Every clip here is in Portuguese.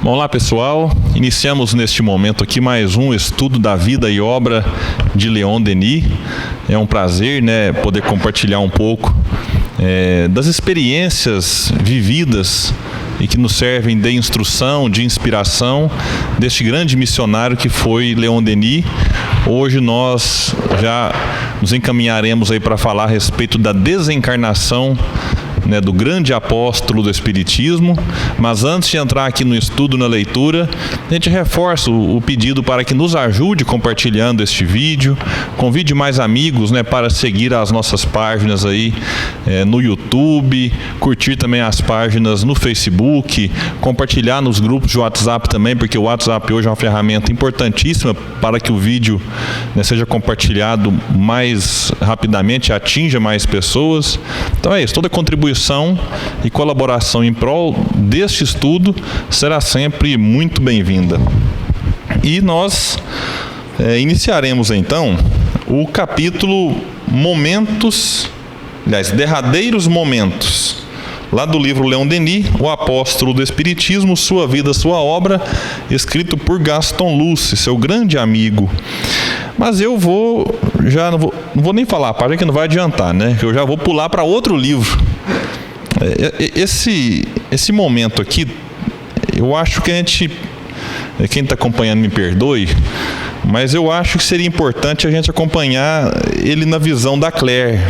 Olá pessoal, iniciamos neste momento aqui mais um estudo da vida e obra de Leon Denis. É um prazer, poder compartilhar um pouco das experiências vividas e que nos servem de instrução, de inspiração deste grande missionário que foi Leon Denis. Hoje nós já nos encaminharemos aí para falar a respeito da desencarnação do grande apóstolo do Espiritismo, mas antes de entrar aqui no estudo, na leitura, a gente reforça o pedido para que nos ajude compartilhando este vídeo, convide mais amigos para seguir as nossas páginas aí no YouTube, curtir também as páginas no Facebook, compartilhar nos grupos de WhatsApp também, porque o WhatsApp hoje é uma ferramenta importantíssima para que o vídeo seja compartilhado mais rapidamente, atinja mais pessoas. Então é isso, toda contribuição e colaboração em prol deste estudo será sempre muito bem-vinda. E nós iniciaremos então o capítulo derradeiros momentos, lá do livro Leon Denis, o apóstolo do Espiritismo, sua vida, sua obra, escrito por Gaston Luce, seu grande amigo. Mas eu não vou nem falar a página que não vai adiantar, eu já vou pular para outro livro. Esse momento aqui, eu acho que quem está acompanhando me perdoe, mas eu acho que seria importante a gente acompanhar ele na visão da Claire.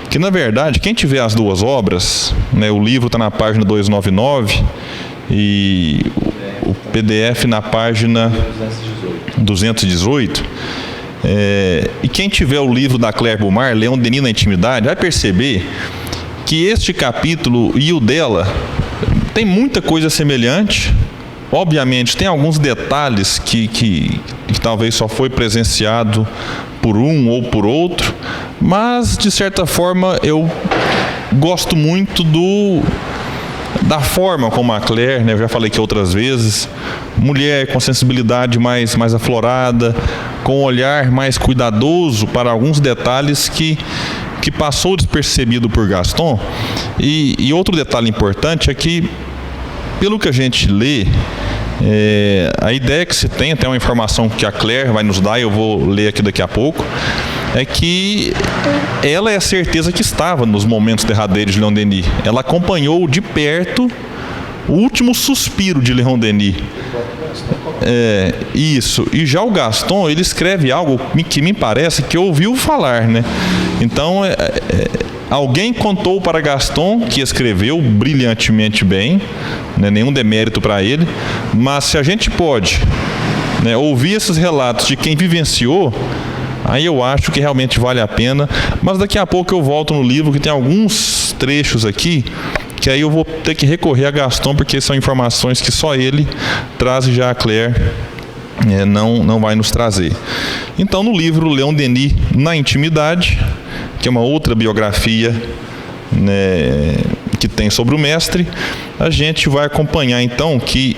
Que na verdade, quem tiver as duas obras, o livro está na página 299 e o PDF na página 218. E quem tiver o livro da Claire Bumar, Leon Denis na Intimidade, vai perceber que este capítulo e o dela tem muita coisa semelhante. Obviamente tem alguns detalhes que talvez só foi presenciado por um ou por outro, mas de certa forma eu gosto muito da forma como a Claire, eu já falei aqui outras vezes, mulher com sensibilidade mais aflorada, com um olhar mais cuidadoso para alguns detalhes que passou despercebido por Gaston. E outro detalhe importante é que, pelo que a gente lê, a ideia que se tem, até uma informação que a Claire vai nos dar, e eu vou ler aqui daqui a pouco, é que ela é a certeza que estava nos momentos derradeiros de Leon Denis. Ela acompanhou de perto o último suspiro de Leon Denis. Isso. E já o Gaston, ele escreve algo que me parece que ouviu falar, Então, alguém contou para Gaston, que escreveu brilhantemente bem, nenhum demérito para ele, mas se a gente pode ouvir esses relatos de quem vivenciou, aí eu acho que realmente vale a pena. Mas daqui a pouco eu volto no livro, que tem alguns trechos aqui que aí eu vou ter que recorrer a Gaston, porque são informações que só ele traz e já a Claire não vai nos trazer. Então, no livro Leon Denis na Intimidade, que é uma outra biografia que tem sobre o mestre, a gente vai acompanhar então que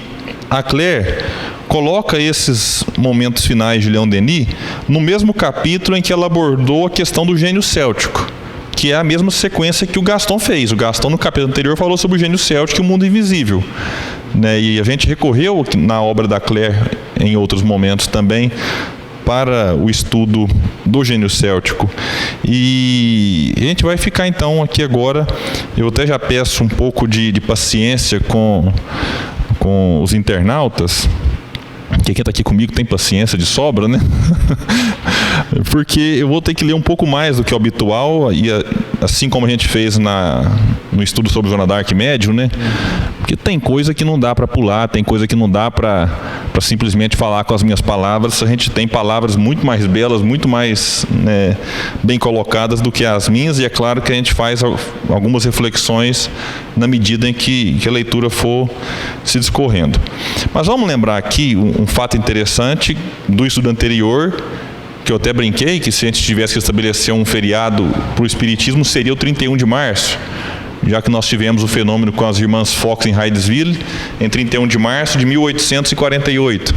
a Claire coloca esses momentos finais de Leon Denis no mesmo capítulo em que ela abordou a questão do gênio céltico, que é a mesma sequência que o Gaston fez. O Gaston, no capítulo anterior, falou sobre o gênio céltico e o mundo invisível. E a gente recorreu na obra da Claire, em outros momentos também, para o estudo do gênio céltico. E a gente vai ficar então aqui agora. Eu até já peço um pouco de paciência com os internautas, que quem está aqui comigo tem paciência de sobra, porque eu vou ter que ler um pouco mais do que o habitual, e assim como a gente fez no estudo sobre o Joana d'Arc médium, porque tem coisa que não dá para pular, tem coisa que não dá para simplesmente falar com as minhas palavras. A gente tem palavras muito mais belas, muito mais bem colocadas do que as minhas, e é claro que a gente faz algumas reflexões na medida em que a leitura for se discorrendo. Mas vamos lembrar aqui um fato interessante do estudo anterior, que eu até brinquei, que se a gente tivesse que estabelecer um feriado para o Espiritismo, seria o 31 de março, já que nós tivemos o fenômeno com as irmãs Fox em Hydesville, em 31 de março de 1848.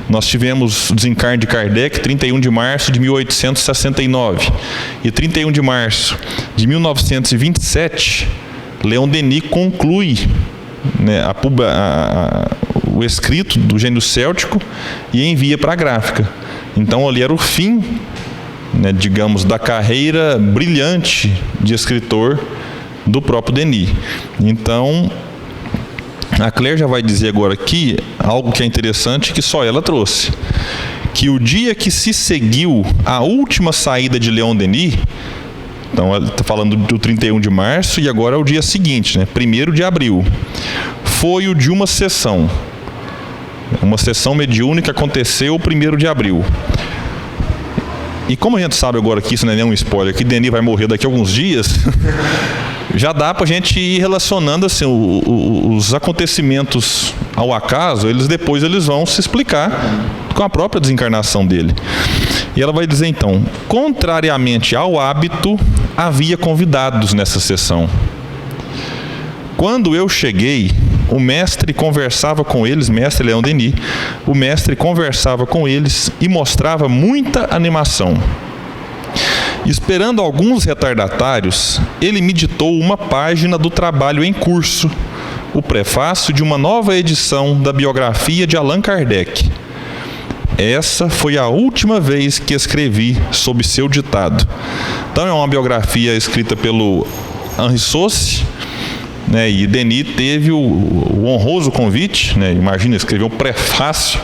Nós tivemos o desencarne de Kardec, 31 de março de 1869. E 31 de março de 1927, Leon Denis conclui o escrito do gênio céltico e envia para a gráfica. Então ali era o fim, né, digamos, da carreira brilhante de escritor do próprio Denis. Então, a Claire já vai dizer agora aqui algo que é interessante, que só ela trouxe. Que o dia que se seguiu a última saída de Leon Denis, então ela está falando do 31 de março, e agora é o dia seguinte, né, 1º de abril, foi o de uma sessão. Uma sessão mediúnica aconteceu o 1º de abril. E como a gente sabe agora que isso não é nenhum spoiler, que Denis vai morrer daqui a alguns dias, já dá para a gente ir relacionando assim, os acontecimentos ao acaso, depois eles vão se explicar com a própria desencarnação dele. E ela vai dizer então: contrariamente ao hábito, havia convidados nessa sessão. Quando eu cheguei, o mestre conversava com eles, mestre Leon Denis, o mestre conversava com eles e mostrava muita animação. Esperando alguns retardatários, ele me ditou uma página do trabalho em curso, o prefácio de uma nova edição da biografia de Allan Kardec. Essa foi a última vez que escrevi sob seu ditado. Então é uma biografia escrita pelo Henri Sauce, né, e Denis teve o honroso convite, né, imagina, escrever um prefácio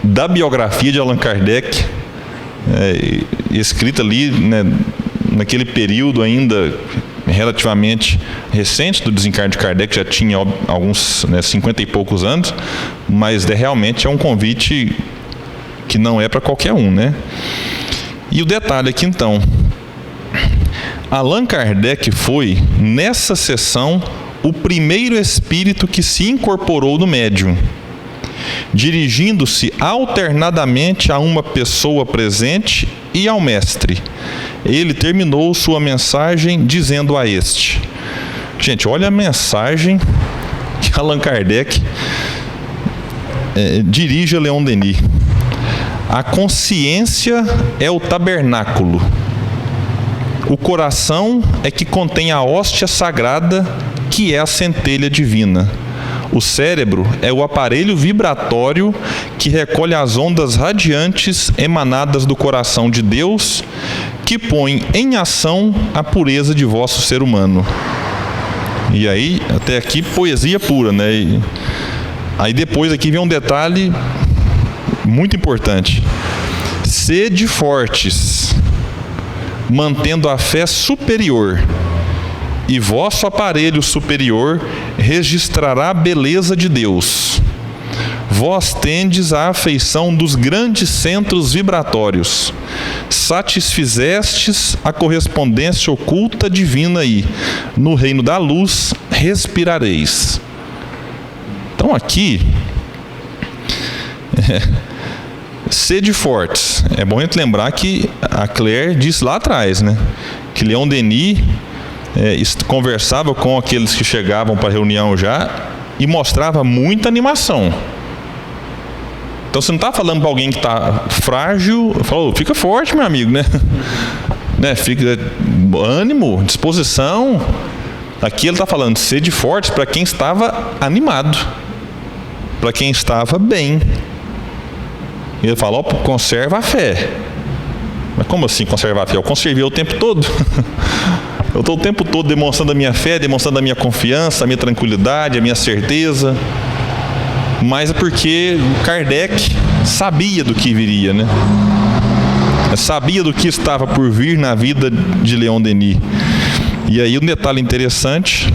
da biografia de Allan Kardec, escrita ali, né, naquele período ainda relativamente recente do desencarne de Kardec, já tinha alguns, 50 e poucos anos, mas realmente é um convite que não é para qualquer um, né? E o detalhe aqui então, Allan Kardec foi, nessa sessão, o primeiro espírito que se incorporou no médium, dirigindo-se alternadamente a uma pessoa presente e ao mestre. Ele terminou sua mensagem dizendo a este... Gente, olha a mensagem que Allan Kardec dirige a Leon Denis. A consciência é o tabernáculo. O coração é que contém a hóstia sagrada, que é a centelha divina. O cérebro é o aparelho vibratório que recolhe as ondas radiantes emanadas do coração de Deus, que põe em ação a pureza de vosso ser humano. E aí, até aqui, poesia pura, né? Aí depois aqui vem um detalhe muito importante. Sede fortes, mantendo a fé superior, e vosso aparelho superior registrará a beleza de Deus. Vós tendes a afeição dos grandes centros vibratórios. Satisfizestes a correspondência oculta divina e, no reino da luz, respirareis. Então aqui, sede fortes. É bom a gente lembrar que a Claire disse lá atrás, né, que Leon Denis conversava com aqueles que chegavam para a reunião já e mostrava muita animação. Então você não está falando para alguém que está frágil, falou, fica forte, meu amigo, né? Fica ânimo, disposição. Aqui ele está falando sede forte para quem estava animado, para quem estava bem. E ele fala, conserva a fé. Mas como assim conservar a fé? Eu conservei o tempo todo. Eu estou o tempo todo demonstrando a minha fé, demonstrando a minha confiança, a minha tranquilidade, a minha certeza. Mas é porque Kardec sabia do que viria, né? Sabia do que estava por vir na vida de Leon Denis. E aí um detalhe interessante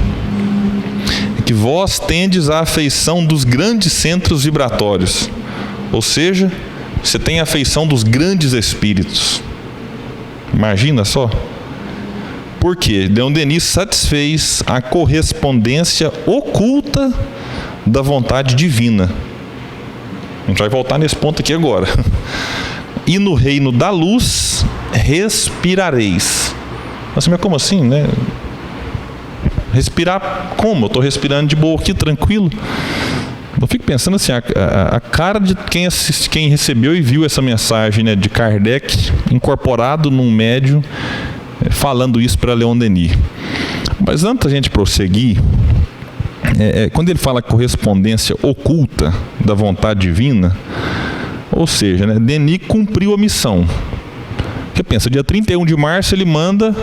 é que vós tendes a afeição dos grandes centros vibratórios. Ou seja, você tem a afeição dos grandes espíritos. Imagina só. Por quê? Leon Denis satisfez a correspondência oculta da vontade divina. A gente vai voltar nesse ponto aqui agora. E no reino da luz respirareis. Mas como assim, né? Respirar como? Eu estou respirando de boa aqui, tranquilo. Eu fico pensando assim, a cara de quem recebeu e viu essa mensagem, né, de Kardec incorporado num médium, falando isso para Leon Denis. Mas antes da gente prosseguir, quando ele fala correspondência oculta da vontade divina, ou seja, né, Denis cumpriu a missão. Porque pensa, dia 31 de março ele manda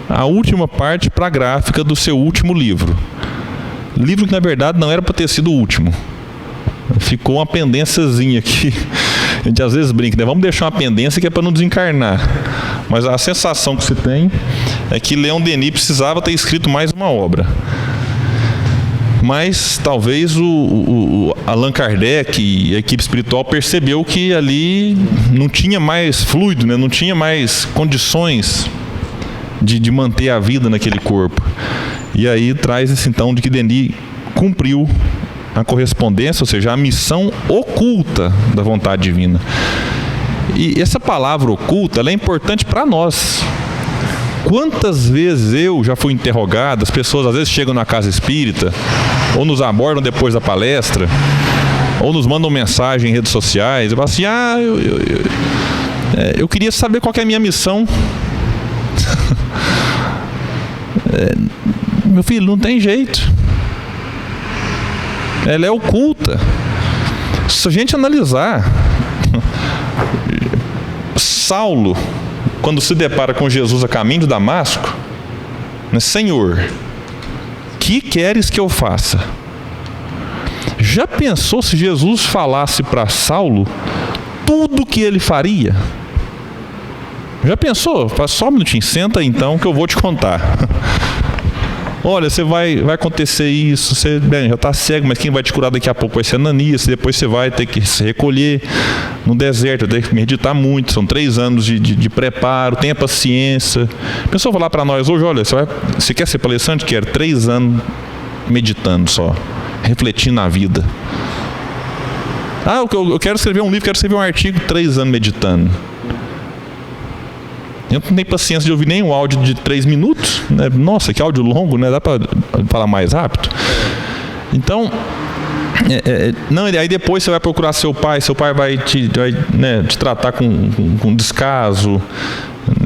a última parte para a gráfica do seu último livro. Livro que na verdade não era para ter sido o último. Ficou uma pendênciazinha aqui. A gente às vezes brinca, né? Vamos deixar uma pendência que é para não desencarnar. Mas a sensação que se tem é que Leon Denis precisava ter escrito mais uma obra. Mas talvez o Allan Kardec e a equipe espiritual percebeu que ali não tinha mais fluido, né? Não tinha mais condições de manter a vida naquele corpo. E aí traz esse então de que Denis cumpriu a correspondência, ou seja, a missão oculta da vontade divina. E essa palavra oculta, ela é importante para nós. Quantas vezes eu já fui interrogado, as pessoas às vezes chegam na casa espírita, ou nos abordam depois da palestra, ou nos mandam mensagem em redes sociais, eu falo assim, eu queria saber qual que é a minha missão. Meu filho, não tem jeito. Ela é oculta. Se a gente analisar, Saulo, quando se depara com Jesus a caminho de Damasco, né, Senhor, que queres que eu faça? Já pensou se Jesus falasse para Saulo tudo o que ele faria? Já pensou? Só um minutinho, senta aí então que eu vou te contar. Olha, você vai acontecer isso, você já está cego, mas quem vai te curar daqui a pouco vai ser Ananias, depois você vai ter que se recolher no deserto, ter que meditar muito, são 3 anos de preparo, tenha paciência. A pessoa falar para nós hoje, olha, você quer ser palestrante? Quero 3 anos meditando só, refletindo na vida. Eu quero escrever um livro, quero escrever um artigo, 3 anos meditando. Eu não tenho paciência de ouvir nenhum áudio de 3 minutos, né? Nossa, que áudio longo, né? Dá para falar mais rápido? Então, não, aí depois você vai procurar seu pai vai te tratar com descaso,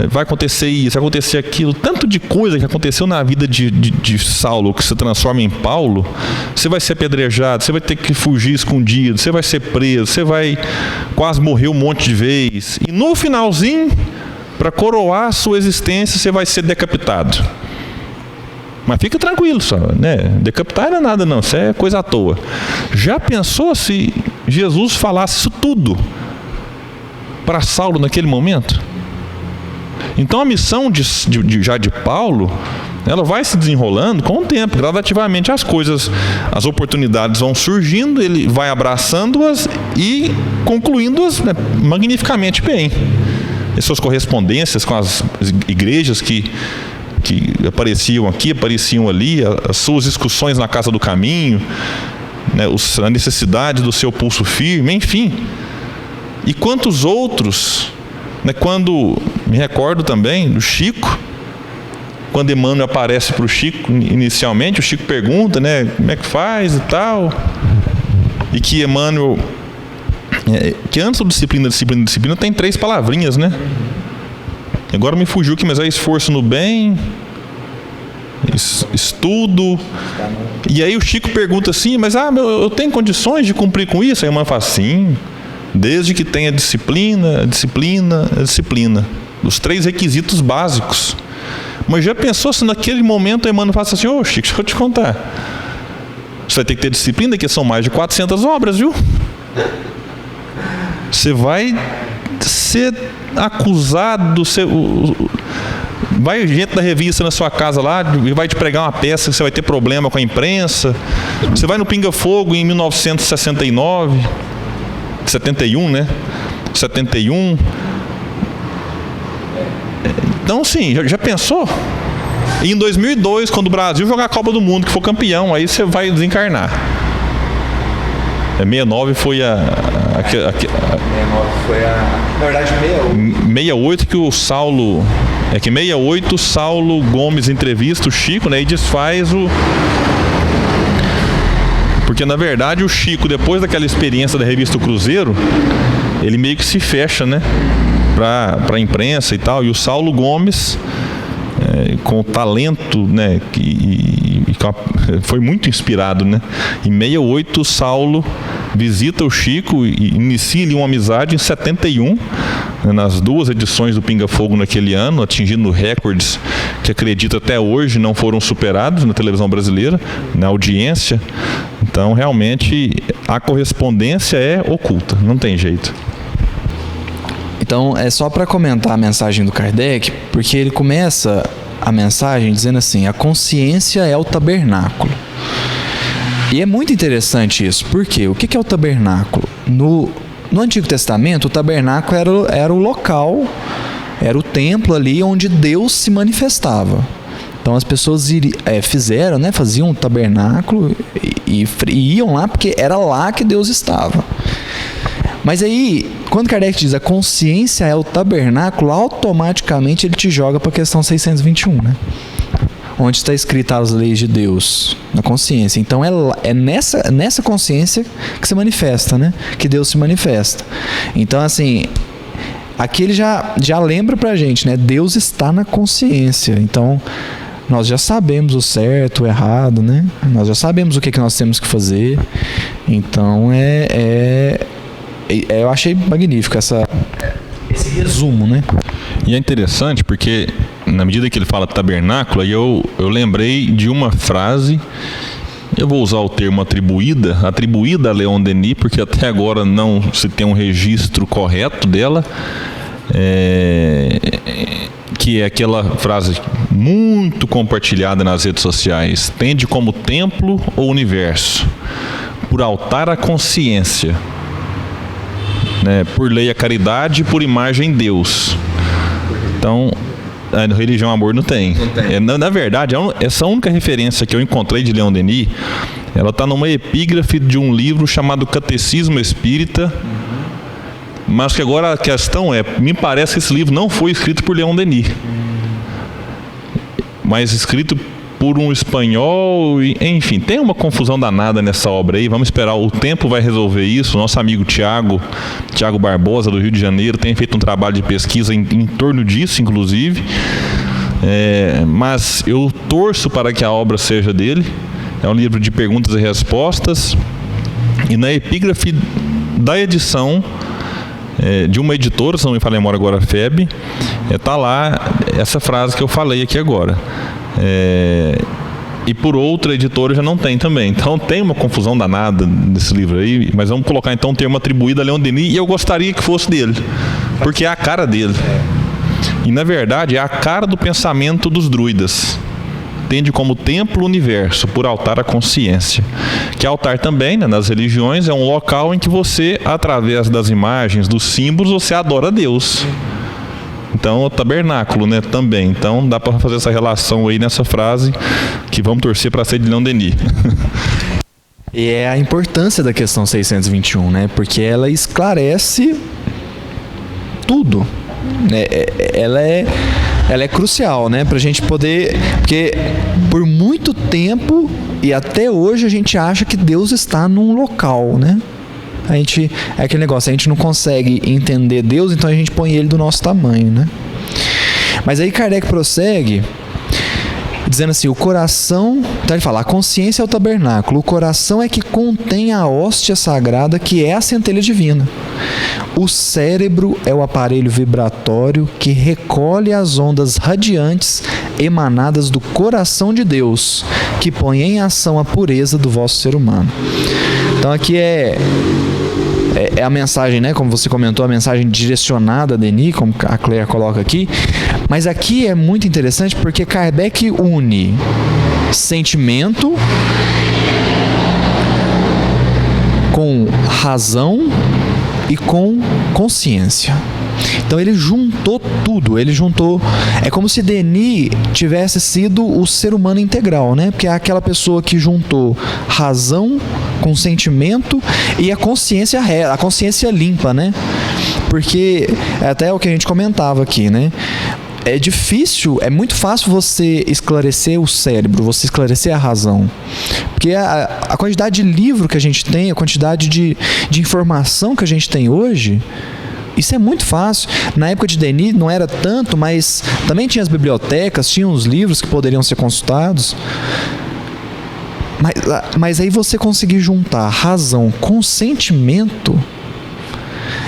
vai acontecer isso, vai acontecer aquilo, tanto de coisa que aconteceu na vida de Saulo, que se transforma em Paulo. Você vai ser apedrejado, você vai ter que fugir escondido, você vai ser preso, você vai quase morrer um monte de vezes, e no finalzinho, para coroar a sua existência, você vai ser decapitado. Mas fica tranquilo só, né? Decapitar não é nada não, isso é coisa à toa. Já pensou se Jesus falasse isso tudo para Saulo naquele momento? Então a missão já de Paulo, ela vai se desenrolando com o tempo, gradativamente as oportunidades vão surgindo, ele vai abraçando-as e concluindo-as, né, magnificamente bem. As suas correspondências com as igrejas que apareciam aqui, apareciam ali, as suas discussões na Casa do Caminho, né, a necessidade do seu pulso firme, enfim. E quantos outros, né, quando me recordo também do Chico, quando Emmanuel aparece para o Chico inicialmente, o Chico pergunta, né, como é que faz e tal, e que Emmanuel, que antes do disciplina tem 3 palavrinhas, né? Agora me fugiu aqui, mas é esforço no bem, estudo. E aí o Chico pergunta assim, mas eu tenho condições de cumprir com isso? Aí a irmã fala assim, desde que tenha disciplina, os 3 requisitos básicos. Mas já pensou se naquele momento a irmã fala assim, Chico, deixa eu te contar, você vai ter que ter disciplina, que são mais de 400 obras, viu? Você vai ser acusado, vai gente da revista na sua casa lá e vai te pregar uma peça que você vai ter problema com a imprensa. Você vai no Pinga Fogo em 1969, 71, né? 71. Então, sim, já pensou? E em 2002, quando o Brasil jogar a Copa do Mundo, que for campeão, aí você vai desencarnar. 69 foi 69 foi na verdade 68 que o Saulo, que 68 Saulo Gomes entrevista o Chico, né, e desfaz porque na verdade o Chico, depois daquela experiência da revista Cruzeiro, ele meio que se fecha, né, para a imprensa e tal, e o Saulo Gomes, com o talento, né, e foi muito inspirado, né? Em 68, Saulo visita o Chico e inicia ali uma amizade em 71, né, nas 2 edições do Pinga Fogo naquele ano, atingindo recordes que acredito até hoje não foram superados na televisão brasileira, na audiência. Então, realmente, a correspondência é oculta, não tem jeito. Então, é só para comentar a mensagem do Kardec, porque ele começa a mensagem dizendo assim: a consciência é o tabernáculo. E é muito interessante isso. Por quê? O que é o tabernáculo? No Antigo Testamento, o tabernáculo era o local, era o templo ali onde Deus se manifestava. Então as pessoas fizeram, né, faziam um tabernáculo e iam lá porque era lá que Deus estava. Mas aí, quando Kardec diz a consciência é o tabernáculo, automaticamente ele te joga para a questão 621, né? Onde está escrita as leis de Deus, na consciência. Então é nessa consciência que se manifesta, né? Que Deus se manifesta. Então, assim, aqui ele já lembra pra gente, né? Deus está na consciência. Então, nós já sabemos o certo, o errado, né? Nós já sabemos o que nós temos que fazer. Então, eu achei magnífico esse resumo, né? E é interessante porque, na medida que ele fala tabernáculo, eu lembrei de uma frase, eu vou usar o termo atribuída a Leon Denis, porque até agora não se tem um registro correto dela, que é aquela frase muito compartilhada nas redes sociais: tende como templo o universo, por altar a consciência, né, por lei a caridade, por imagem Deus. Então, a religião amor não tem. Na verdade, essa única referência que eu encontrei de Leon Denis, ela está numa epígrafe de um livro chamado Catecismo Espírita, mas que agora a questão me parece que esse livro não foi escrito por Leon Denis, mas escrito por um espanhol, enfim, tem uma confusão danada nessa obra aí. Vamos esperar, o tempo vai resolver isso. Nosso amigo Tiago Barbosa, do Rio de Janeiro, tem feito um trabalho de pesquisa em torno disso, inclusive, mas eu torço para que a obra seja dele. É um livro de perguntas e respostas, e na epígrafe da edição de uma editora, se não me falha a memória agora, FEB, está lá essa frase que eu falei aqui agora. E por outra editora já não tem também. Então tem uma confusão danada nesse livro aí, mas vamos colocar então o termo atribuído a Leon Denis, e eu gostaria que fosse dele, porque é a cara dele. E na verdade é a cara do pensamento dos druidas. Tende como templo o universo, por altar a consciência. Que altar também, né, nas religiões, é um local em que você, através das imagens, dos símbolos, você adora a Deus. Então, o tabernáculo, né, também. Então, dá para fazer essa relação aí nessa frase, que vamos torcer para ser de Leon Denis. E é a importância da questão 621, né? Porque ela esclarece tudo. Ela é crucial, né? Pra gente poder... Porque por muito tempo e até hoje a gente acha que Deus está num local, né? É aquele negócio, a gente não consegue entender Deus, então a gente põe ele do nosso tamanho, né? Mas aí Kardec prossegue dizendo assim: o coração, então ele fala, a consciência é o tabernáculo, o coração é que contém a hóstia sagrada, que é a centelha divina. O cérebro é o aparelho vibratório que recolhe as ondas radiantes emanadas do coração de Deus, que põe em ação a pureza do vosso ser humano. Então aqui é a mensagem, né? Como você comentou, a mensagem direcionada a Denis, como a Claire coloca aqui. Mas aqui é muito interessante porque Kardec une sentimento com razão e com consciência. Então ele juntou tudo, é como se Denis tivesse sido o ser humano integral, né? Porque é aquela pessoa que juntou razão com sentimento e a consciência limpa, né? Porque até o que a gente comentava aqui, né? É difícil, é muito fácil você esclarecer o cérebro, você esclarecer a razão. Porque a quantidade de livro que a gente tem, a quantidade de informação que a gente tem hoje, isso é muito fácil. Na época de Denis não era tanto, mas também tinha as bibliotecas, tinha os livros que poderiam ser consultados. Mas aí você conseguir juntar razão com sentimento,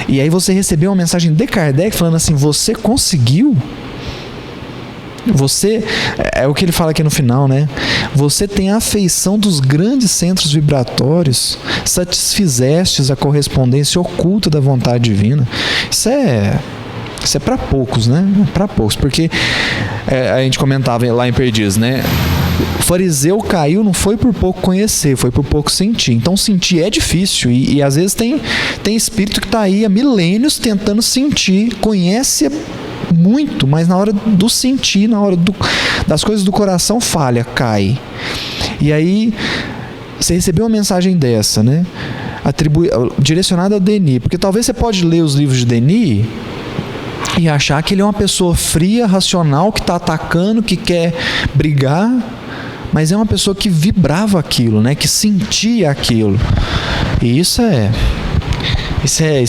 e aí você recebeu uma mensagem de Kardec falando assim: você conseguiu. Você, é o que ele fala aqui no final, né? Você tem a afeição dos grandes centros vibratórios, satisfizestes a correspondência oculta da vontade divina. Isso é para poucos, né? Para poucos, porque a gente comentava lá em Perdiz, né? O fariseu caiu não foi por pouco conhecer, foi por pouco sentir. Então sentir é difícil e às vezes tem espírito que está aí há milênios tentando sentir, conhece muito, mas na hora do sentir, na hora das coisas do coração, falha, cai. E aí você recebeu uma mensagem dessa, né? Direcionada ao Denis, porque talvez você pode ler os livros de Denis e achar que ele é uma pessoa fria, racional, que está atacando, que quer brigar, mas é uma pessoa que vibrava aquilo, né? Que sentia aquilo. E isso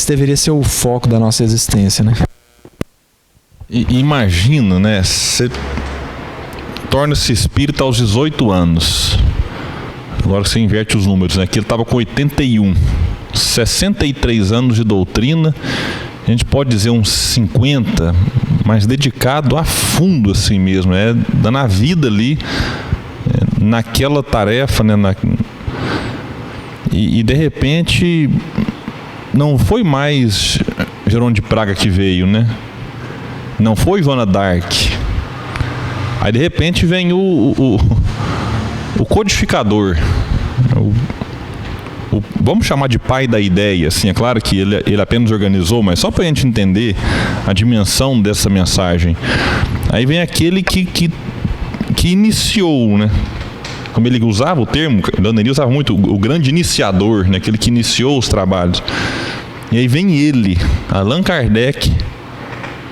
deveria ser o foco da nossa existência, né? Imagina, né? Você torna-se espírita aos 18 anos. Agora você inverte os números, né? Aqui ele estava com 81. 63 anos de doutrina. A gente pode dizer uns 50, mas dedicado a fundo assim mesmo. Dando a vida ali, naquela tarefa, né? E de repente, não foi mais Jerônimo de Praga que veio, né? Não foi Joana d'Arc. Aí de repente vem o codificador. Vamos chamar de pai da ideia. Assim, é claro que ele apenas organizou, mas só para a gente entender a dimensão dessa mensagem. Aí vem aquele que iniciou, né? Como ele usava o termo, Leon Denis usava muito, o grande iniciador, né? Aquele que iniciou os trabalhos. E aí vem ele, Allan Kardec,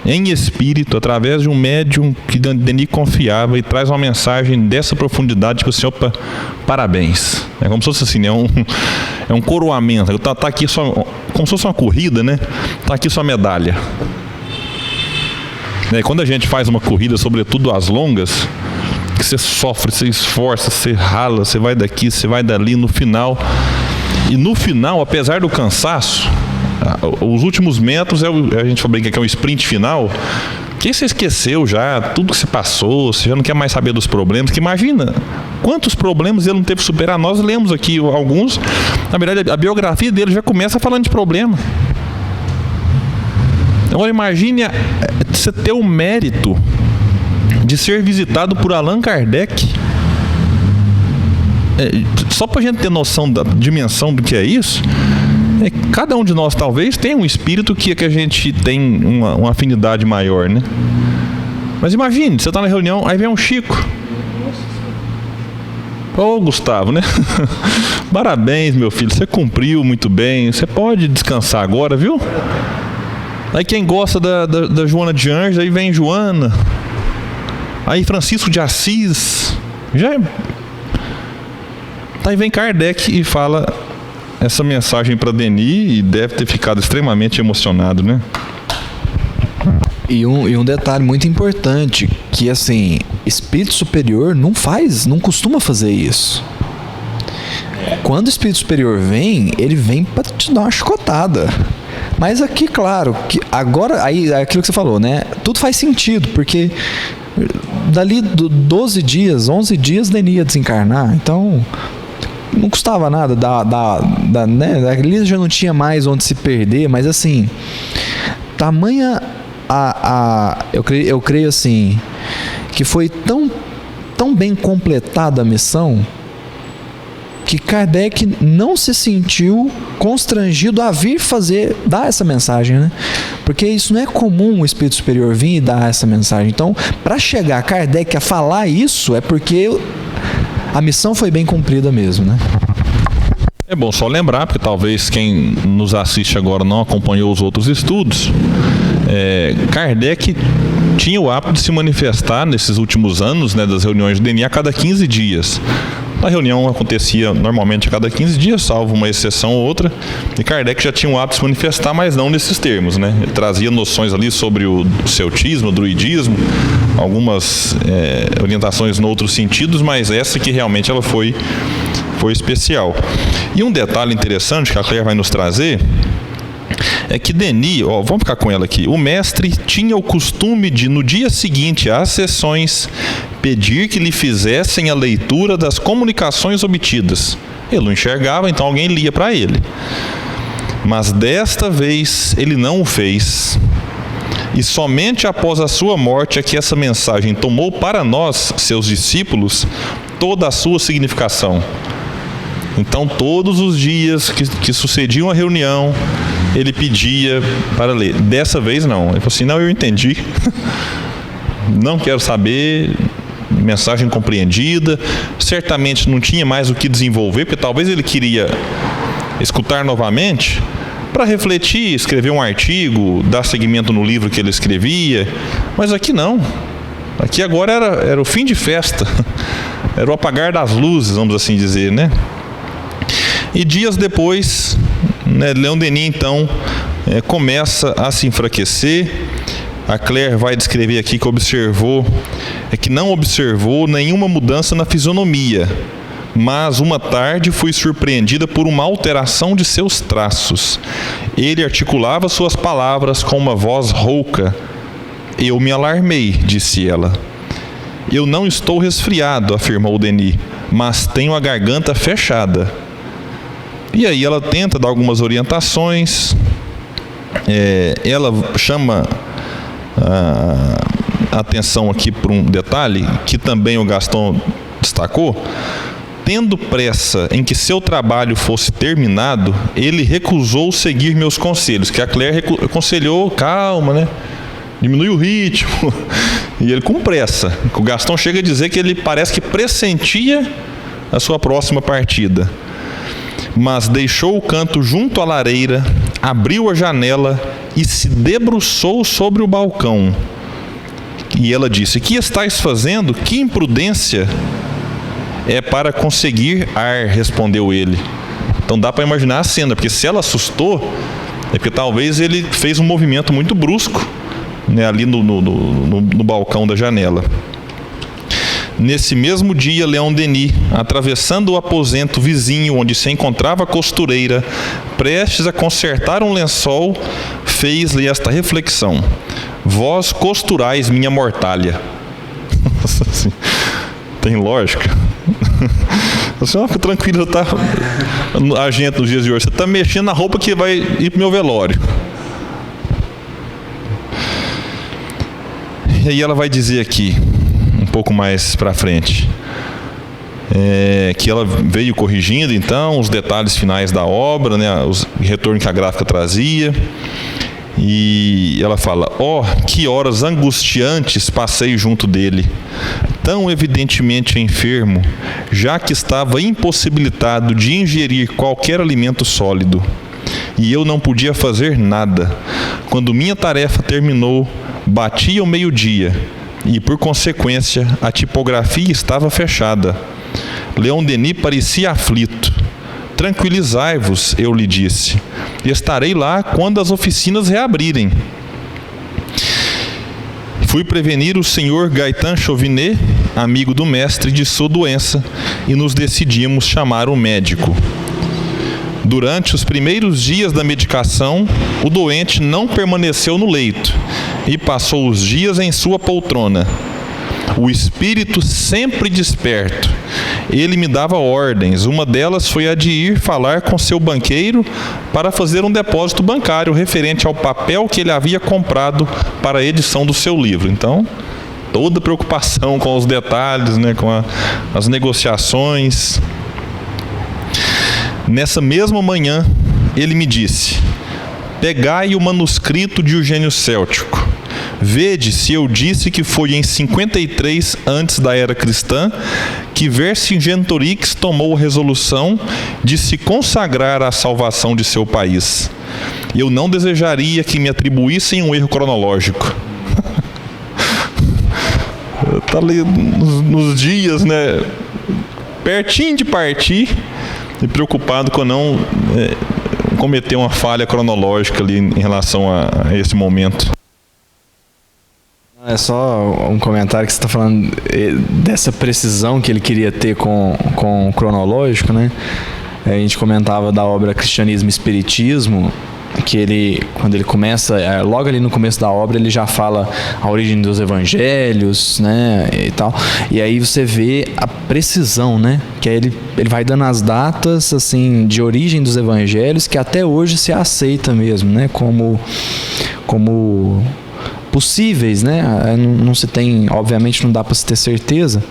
em espírito, através de um médium que Denis confiava, e traz uma mensagem dessa profundidade, tipo assim: opa, parabéns. É como se fosse assim, é um coroamento. Tá aqui só, como se fosse uma corrida, né? Tá aqui sua medalha. Quando a gente faz uma corrida, sobretudo as longas, que você sofre, você esforça, você rala, você vai daqui, você vai dali, no final, apesar do cansaço, os últimos metros a gente brinca que é um sprint final, que você esqueceu já tudo que se passou, você já não quer mais saber dos problemas, que imagina quantos problemas ele não teve que superar. Nós lemos aqui alguns, na verdade a biografia dele já começa falando de problema. Agora imagine você ter o mérito de ser visitado por Allan Kardec. Só para a gente ter noção da dimensão do que é isso, cada um de nós talvez tenha um espírito que a gente tem uma afinidade maior, né? Mas imagine, você está na reunião, aí vem um Chico. Ô Gustavo, né? Parabéns, meu filho, você cumpriu muito bem, você pode descansar agora, viu? Aí quem gosta da Joana de Anjos, aí vem Joana. Aí Francisco de Assis. Aí vem Kardec e fala essa mensagem para Denis, e deve ter ficado extremamente emocionado, né? E um detalhe muito importante, que assim, espírito superior não costuma fazer isso. Quando o espírito superior vem, ele vem para te dar uma chicotada. Mas aqui, claro, que agora, aí é aquilo que você falou, né? Tudo faz sentido, porque dali 12 dias, 11 dias, Denis ia desencarnar. Então não custava nada, né? Ali já não tinha mais onde se perder, mas assim, tamanha eu creio assim, que foi tão bem completada a missão, que Kardec não se sentiu constrangido a vir dar essa mensagem, né? Porque isso não é comum, o espírito superior vir e dar essa mensagem. Então, para chegar Kardec a falar isso, é porque a missão foi bem cumprida mesmo, né? É bom só lembrar, porque talvez quem nos assiste agora não acompanhou os outros estudos, Kardec tinha o hábito de se manifestar nesses últimos anos, né, das reuniões do Denis, a cada 15 dias. A reunião acontecia normalmente a cada 15 dias, salvo uma exceção ou outra, e Kardec já tinha o hábito de se manifestar, mas não nesses termos, né? Ele trazia noções ali sobre o celtismo, o druidismo, algumas orientações em outros sentidos, mas essa que realmente ela foi foi especial. E um detalhe interessante que a Claire vai nos trazer é que Denis, vamos ficar com ela aqui, o mestre tinha o costume de, no dia seguinte às sessões, pedir que lhe fizessem a leitura das comunicações obtidas. Ele não enxergava, então alguém lia para ele. Mas desta vez ele não o fez. E somente após a sua morte é que essa mensagem tomou para nós, seus discípulos, toda a sua significação. Então, todos os dias que sucediam a reunião, ele pedia para ler. Dessa vez, não. Ele falou assim, não, eu entendi. Não quero saber. Mensagem compreendida. Certamente não tinha mais o que desenvolver, porque talvez ele queria escutar novamente para refletir, escrever um artigo, dar seguimento no livro que ele escrevia. Mas aqui não. Aqui agora era o fim de festa. Era o apagar das luzes, vamos assim dizer, né? E dias depois, Leon Denis, então, começa a se enfraquecer. A Claire vai descrever aqui que não observou nenhuma mudança na fisionomia, mas uma tarde fui surpreendida por uma alteração de seus traços. Ele articulava suas palavras com uma voz rouca. Eu me alarmei, disse ela. Eu não estou resfriado, afirmou Denis, mas tenho a garganta fechada. E aí ela tenta dar algumas orientações. Ela chama a atenção aqui para um detalhe que também o Gaston destacou. Tendo pressa em que seu trabalho fosse terminado, ele recusou seguir meus conselhos, que a Claire aconselhou, calma, né? Diminui o ritmo. E ele com pressa. O Gaston chega a dizer que ele parece que pressentia a sua próxima partida. Mas deixou o canto junto à lareira, abriu a janela e se debruçou sobre o balcão. E ela disse, que estáis fazendo? Que imprudência! É para conseguir ar, respondeu ele. Então dá para imaginar a cena, porque se ela assustou, é porque talvez ele fez um movimento muito brusco, né, ali no balcão da janela. Nesse mesmo dia, Leon Denis, atravessando o aposento vizinho onde se encontrava a costureira, prestes a consertar um lençol, fez-lhe esta reflexão: vós costurais minha mortalha. Assim, tem lógica? Você fica tranquilo, tá? A gente nos dias de hoje, você está mexendo na roupa que vai ir para o meu velório. E aí ela vai dizer aqui, um pouco mais para frente, que ela veio corrigindo então os detalhes finais da obra, né, os retornos que a gráfica trazia, e ela fala: que horas angustiantes passei junto dele, tão evidentemente enfermo, já que estava impossibilitado de ingerir qualquer alimento sólido, e eu não podia fazer nada. Quando minha tarefa terminou, batia o meio-dia e, por consequência, a tipografia estava fechada. Leon Denis parecia aflito. Tranquilizai-vos, eu lhe disse. Estarei lá quando as oficinas reabrirem. Fui prevenir o senhor Gaetan Chauvinet, amigo do mestre, de sua doença, e nos decidimos chamar um médico. Durante os primeiros dias da medicação, o doente não permaneceu no leito e passou os dias em sua poltrona. O espírito sempre desperto. Ele me dava ordens. Uma delas foi a de ir falar com seu banqueiro para fazer um depósito bancário referente ao papel que ele havia comprado para a edição do seu livro. Então, toda preocupação com os detalhes, né, com as negociações. Nessa mesma manhã, ele me disse: pegai o manuscrito de Eugênio Céltico. Vede se eu disse que foi em 53 antes da era cristã que Vercingetorix tomou a resolução de se consagrar à salvação de seu país. Eu não desejaria que me atribuíssem um erro cronológico. Está ali nos dias, né, pertinho de partir, e preocupado com não cometer uma falha cronológica ali em relação a esse momento. É só um comentário que você está falando dessa precisão que ele queria ter com o cronológico, né? A gente comentava da obra Cristianismo e Espiritismo, que ele, quando ele começa, logo ali no começo da obra, ele já fala a origem dos evangelhos, né, e tal. E aí você vê a precisão, né, que aí ele vai dando as datas, assim, de origem dos evangelhos, que até hoje se aceita mesmo, né, como possíveis, né? Não se tem, obviamente não dá para se ter certeza,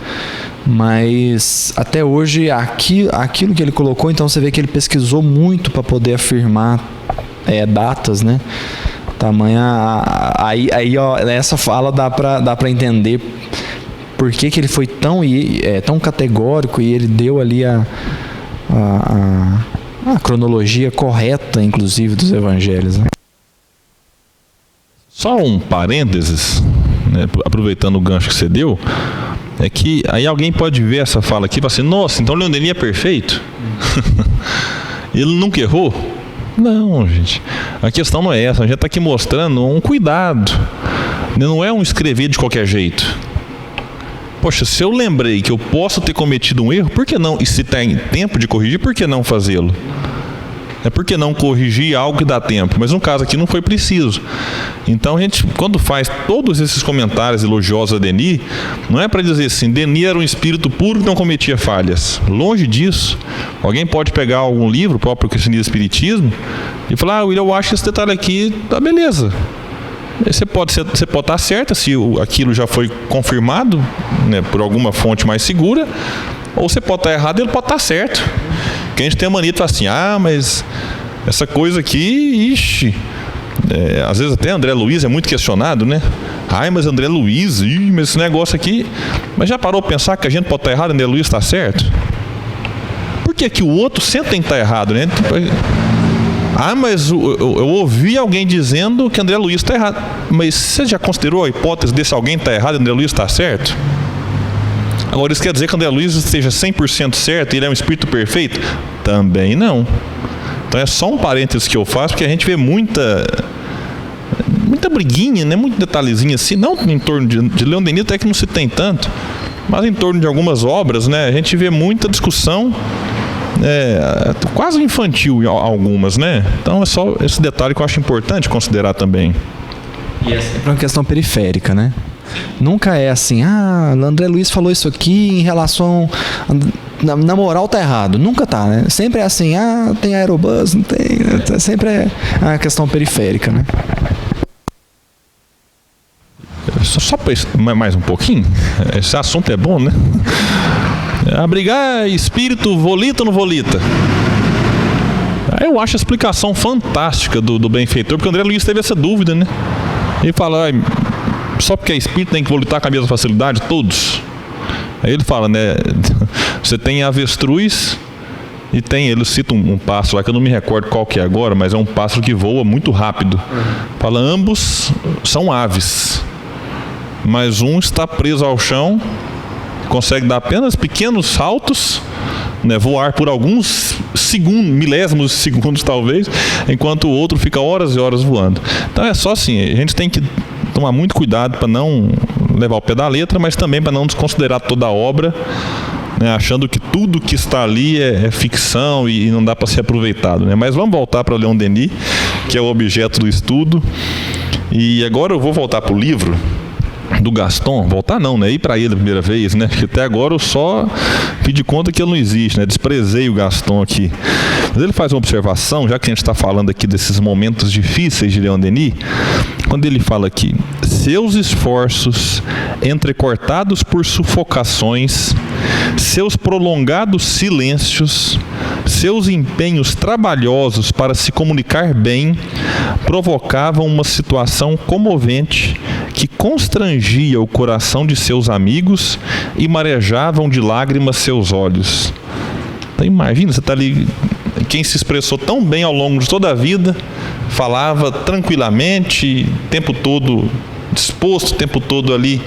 mas até hoje aquilo que ele colocou, então você vê que ele pesquisou muito para poder afirmar datas, né? Tamanha aí ó, essa fala dá para entender por que ele foi tão categórico, e ele deu ali a cronologia correta, inclusive, dos evangelhos, né? Só um parênteses, né, aproveitando o gancho que você deu, é que aí alguém pode ver essa fala aqui e falar assim: nossa, então Leon Denis é perfeito? Ele nunca errou? Não, gente. A questão não é essa. A gente está aqui mostrando um cuidado. Não é um escrever de qualquer jeito. Poxa, se eu lembrei que eu posso ter cometido um erro, por que não? E se tem tempo de corrigir, por que não fazê-lo? Por que não corrigir algo que dá tempo? Mas no caso aqui não foi preciso. Então a gente, quando faz todos esses comentários elogiosos a Denis, não é para dizer assim: Denis era um espírito puro que não cometia falhas. Longe disso. Alguém pode pegar algum livro, o próprio Cristianismo e Espiritismo, e falar: William, eu acho que esse detalhe aqui tá beleza. Você pode estar certa se aquilo já foi confirmado, né, por alguma fonte mais segura, ou você pode estar errado e ele pode estar certo. Porque a gente tem a mania de falar assim: mas essa coisa aqui, ixi, às vezes até André Luiz é muito questionado, né? Mas André Luiz, mas esse negócio aqui. Mas já parou para pensar que a gente pode estar errado e André Luiz está certo? Por que o outro sempre tem que estar errado, né? Mas eu ouvi alguém dizendo que André Luiz está errado. Mas você já considerou a hipótese desse alguém estar errado e André Luiz está certo? Agora, isso quer dizer que André Luiz esteja 100% certo e ele é um espírito perfeito? Também não. Então é só um parênteses que eu faço, porque a gente vê muita briguinha, né? Muito detalhezinho assim, não em torno de Leon Denis, até que não se tem tanto, mas em torno de algumas obras, né? A gente vê muita discussão, quase infantil em algumas, né? Então é só esse detalhe que eu acho importante considerar também. E é sempre uma questão periférica, né? Nunca é assim: André Luiz falou isso aqui em relação na moral tá errado. Nunca tá, né? Sempre é assim: tem aerobus, não tem. Sempre é a questão periférica, né? Só mais um pouquinho. Esse assunto é bom, né? Abrigar espírito, volita ou não volita? Eu acho a explicação fantástica do benfeitor, porque o André Luiz teve essa dúvida, né? Ele fala: só porque é espírito tem que volitar com a mesma facilidade? Todos. Aí ele fala, né? Você tem avestruz e ele cita um pássaro lá que eu não me recordo qual que é agora, mas é um pássaro que voa muito rápido. Fala: ambos são aves, mas um está preso ao chão, consegue dar apenas pequenos saltos, né, voar por alguns segundos, milésimos de segundos talvez, enquanto o outro fica horas e horas voando. Então é só assim, a gente tem que tomar muito cuidado para não levar o pé da letra, mas também para não desconsiderar toda a obra, né, achando que tudo que está ali é ficção e não dá para ser aproveitado, né? Mas vamos voltar para Leon Denis, que é o objeto do estudo. E agora eu vou voltar para o livro do Gaston. Voltar não, né? Ir para ele a primeira vez, né? Porque até agora eu só pedi conta que ele não existe, né? Desprezei o Gaston aqui. Mas ele faz uma observação, já que a gente está falando aqui desses momentos difíceis de Leon Denis, quando ele fala aqui: seus esforços entrecortados por sufocações, seus prolongados silêncios, seus empenhos trabalhosos para se comunicar bem, provocavam uma situação comovente que constrangia o coração de seus amigos e marejavam de lágrimas seus olhos. Então imagina, você está ali, quem se expressou tão bem ao longo de toda a vida, falava tranquilamente, o tempo todo disposto, o tempo todo ali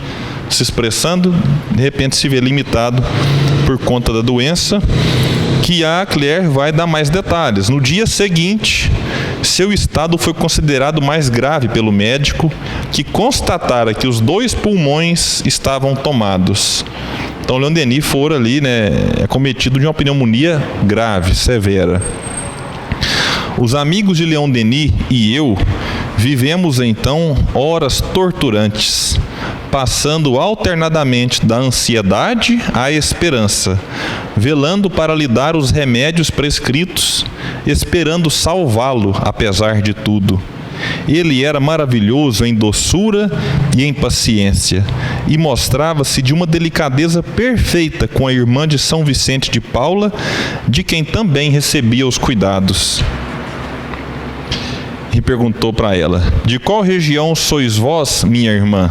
se expressando, de repente se vê limitado por conta da doença que a Claire vai dar mais detalhes. No dia seguinte, seu estado foi considerado mais grave pelo médico, que constatara que os 2 pulmões estavam tomados. Então, Leon Denis fora ali, acometido de uma pneumonia grave, severa. Os amigos de Leon Denis e eu vivemos então horas torturantes, passando alternadamente da ansiedade à esperança, velando para lhe dar os remédios prescritos, esperando salvá-lo apesar de tudo. Ele era maravilhoso em doçura e em paciência, e mostrava-se de uma delicadeza perfeita com a irmã de São Vicente de Paula, de quem também recebia os cuidados. E perguntou para ela: de qual região sois vós, minha irmã?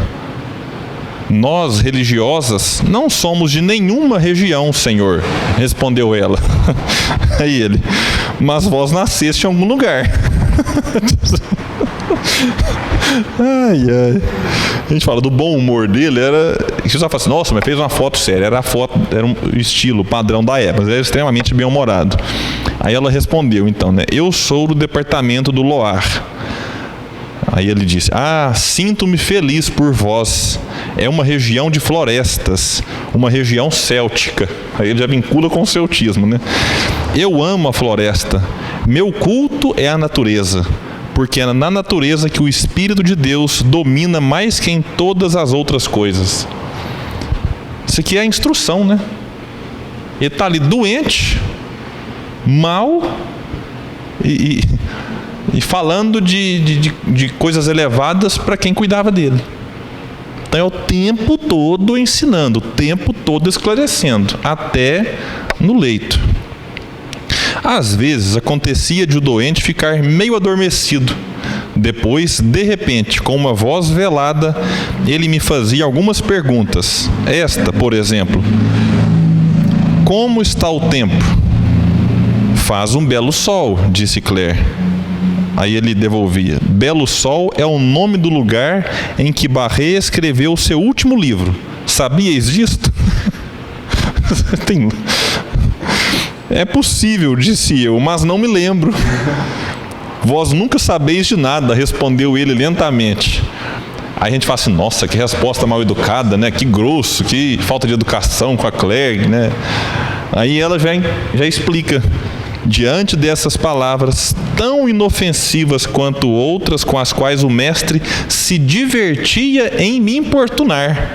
Nós, religiosas, não somos de nenhuma região, Senhor, respondeu ela. Aí ele: mas vós nasceste em algum lugar. Ai, ai. A gente fala do bom humor dele, você fala assim, nossa, mas fez uma foto séria, era um estilo padrão da época, mas era extremamente bem-humorado. Aí ela respondeu então, eu sou do departamento do Loire. Aí ele disse: sinto-me feliz por vós, é uma região de florestas, uma região céltica. Aí ele já vincula com o celtismo, Eu amo a floresta, meu culto é a natureza, porque é na natureza que o Espírito de Deus domina mais que em todas as outras coisas. Isso aqui é a instrução, Ele está ali doente, mal, e falando de coisas elevadas para quem cuidava dele. Então é o tempo todo ensinando, o tempo todo esclarecendo, até no leito. Às vezes acontecia de o doente ficar meio adormecido. Depois, de repente, com uma voz velada, ele me fazia algumas perguntas. Esta, por exemplo: como está o tempo? Faz um belo sol, disse Claire. Aí ele devolvia: Belo Sol é o nome do lugar em que Barré escreveu o seu último livro. Sabíeis disto? É possível, disse eu, mas não me lembro. Vós nunca sabeis de nada, respondeu ele lentamente. Aí a gente fala assim, nossa, que resposta mal educada, que grosso, que falta de educação com a Claire, Aí ela já explica. Diante dessas palavras tão inofensivas quanto outras com as quais o mestre se divertia em me importunar,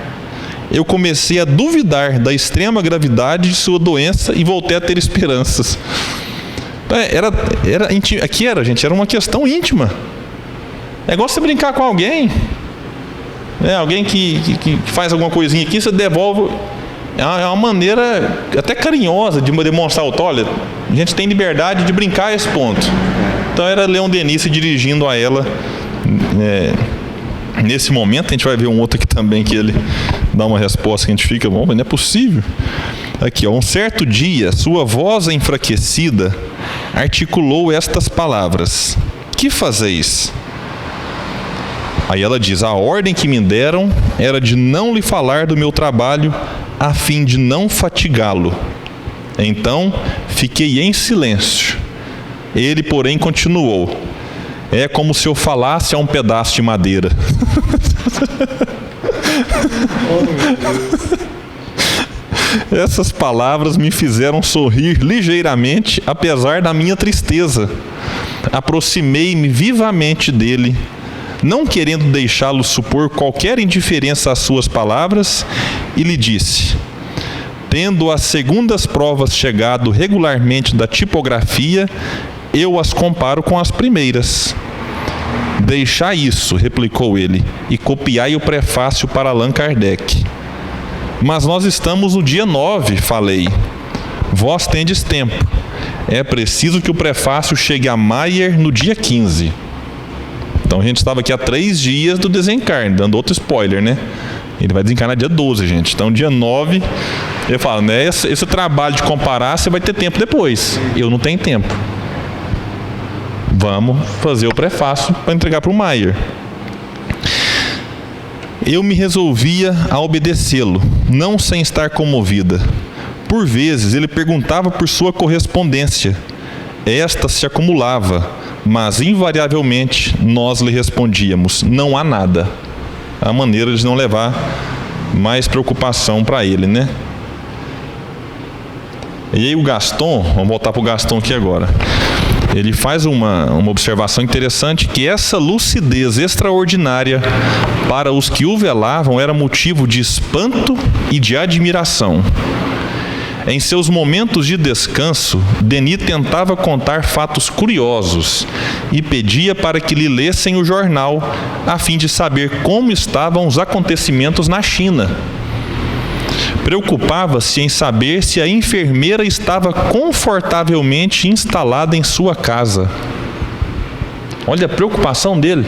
eu comecei a duvidar da extrema gravidade de sua doença e voltei a ter esperanças. Era uma questão íntima. É igual você brincar com alguém, alguém que faz alguma coisinha aqui, você devolve. É uma maneira até carinhosa de demonstrar olha, a gente tem liberdade de brincar a esse ponto. Então era Leon Denis se dirigindo a ela. Nesse momento a gente vai ver um outro aqui também que ele dá uma resposta que a gente fica, bom, mas não é possível. Aqui, um certo dia, sua voz enfraquecida articulou estas palavras: que fazeis? Aí ela diz: a ordem que me deram era de não lhe falar do meu trabalho, a fim de não fatigá-lo. Então fiquei em silêncio. Ele, porém, continuou: é como se eu falasse a um pedaço de madeira. Essas palavras me fizeram sorrir ligeiramente, apesar da minha tristeza. Aproximei-me vivamente dele, não querendo deixá-lo supor qualquer indiferença às suas palavras, e lhe disse: tendo as segundas provas chegado regularmente da tipografia, eu as comparo com as primeiras. Deixai isso, replicou ele, e copiai o prefácio para Allan Kardec. Mas nós estamos no dia 9, falei. Vós tendes tempo. É preciso que o prefácio chegue a Maier no dia 15. Então a gente estava aqui há 3 dias do desencarne, dando outro spoiler, Ele vai desencarnar dia 12, gente. Então dia 9, ele fala, esse trabalho de comparar, você vai ter tempo depois. Eu não tenho tempo. Vamos fazer o prefácio para entregar para o Maier. Eu me resolvia a obedecê-lo, não sem estar comovida. Por vezes ele perguntava por sua correspondência. Esta se acumulava, mas invariavelmente nós lhe respondíamos: não há nada. A maneira de não levar mais preocupação para ele, né? E aí o Gaston, vamos voltar para o Gaston aqui agora. Ele faz uma observação interessante, que essa lucidez extraordinária para os que o velavam era motivo de espanto e de admiração. Em seus momentos de descanso, Denis tentava contar fatos curiosos e pedia para que lhe lessem o jornal, a fim de saber como estavam os acontecimentos na China. Preocupava-se em saber se a enfermeira estava confortavelmente instalada em sua casa. Olha a preocupação dele.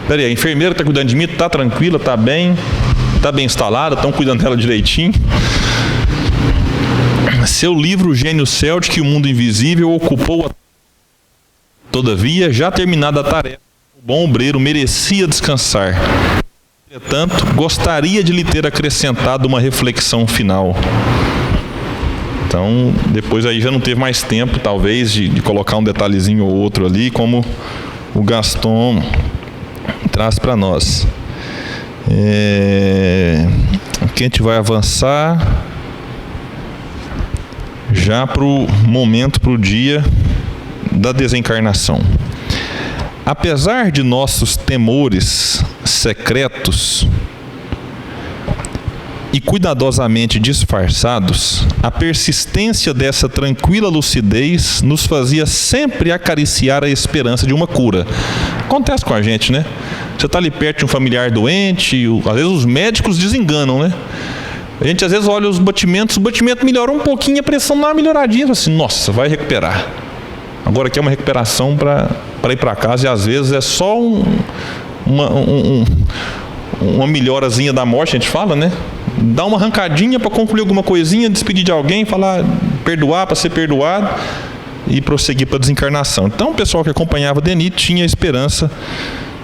Peraí, a enfermeira está cuidando de mim, está tranquila, está bem instalada, estão cuidando dela direitinho. Seu livro Gênio Celtic e o Mundo Invisível ocupou Todavia, já terminada a tarefa, o bom obreiro merecia descansar. Entretanto, gostaria de lhe ter acrescentado uma reflexão final. Então, depois aí já não teve mais tempo, talvez, de colocar um detalhezinho ou outro ali, como o Gaston traz para nós. Aqui a gente vai avançar já para o momento, para o dia da desencarnação. Apesar de nossos temores secretos e cuidadosamente disfarçados, a persistência dessa tranquila lucidez nos fazia sempre acariciar a esperança de uma cura. Acontece com a gente, né? Você está ali perto de um familiar doente, às vezes os médicos desenganam, né? A gente às vezes olha os batimentos, o batimento melhora um pouquinho, a pressão dá uma melhoradinha, assim, nossa, vai recuperar. Agora aqui é uma recuperação para ir para casa, e às vezes é só uma melhorazinha da morte, a gente fala, né? Dá uma arrancadinha para concluir alguma coisinha, despedir de alguém, falar, perdoar para ser perdoado e prosseguir para a desencarnação. Então o pessoal que acompanhava Denis tinha a esperança,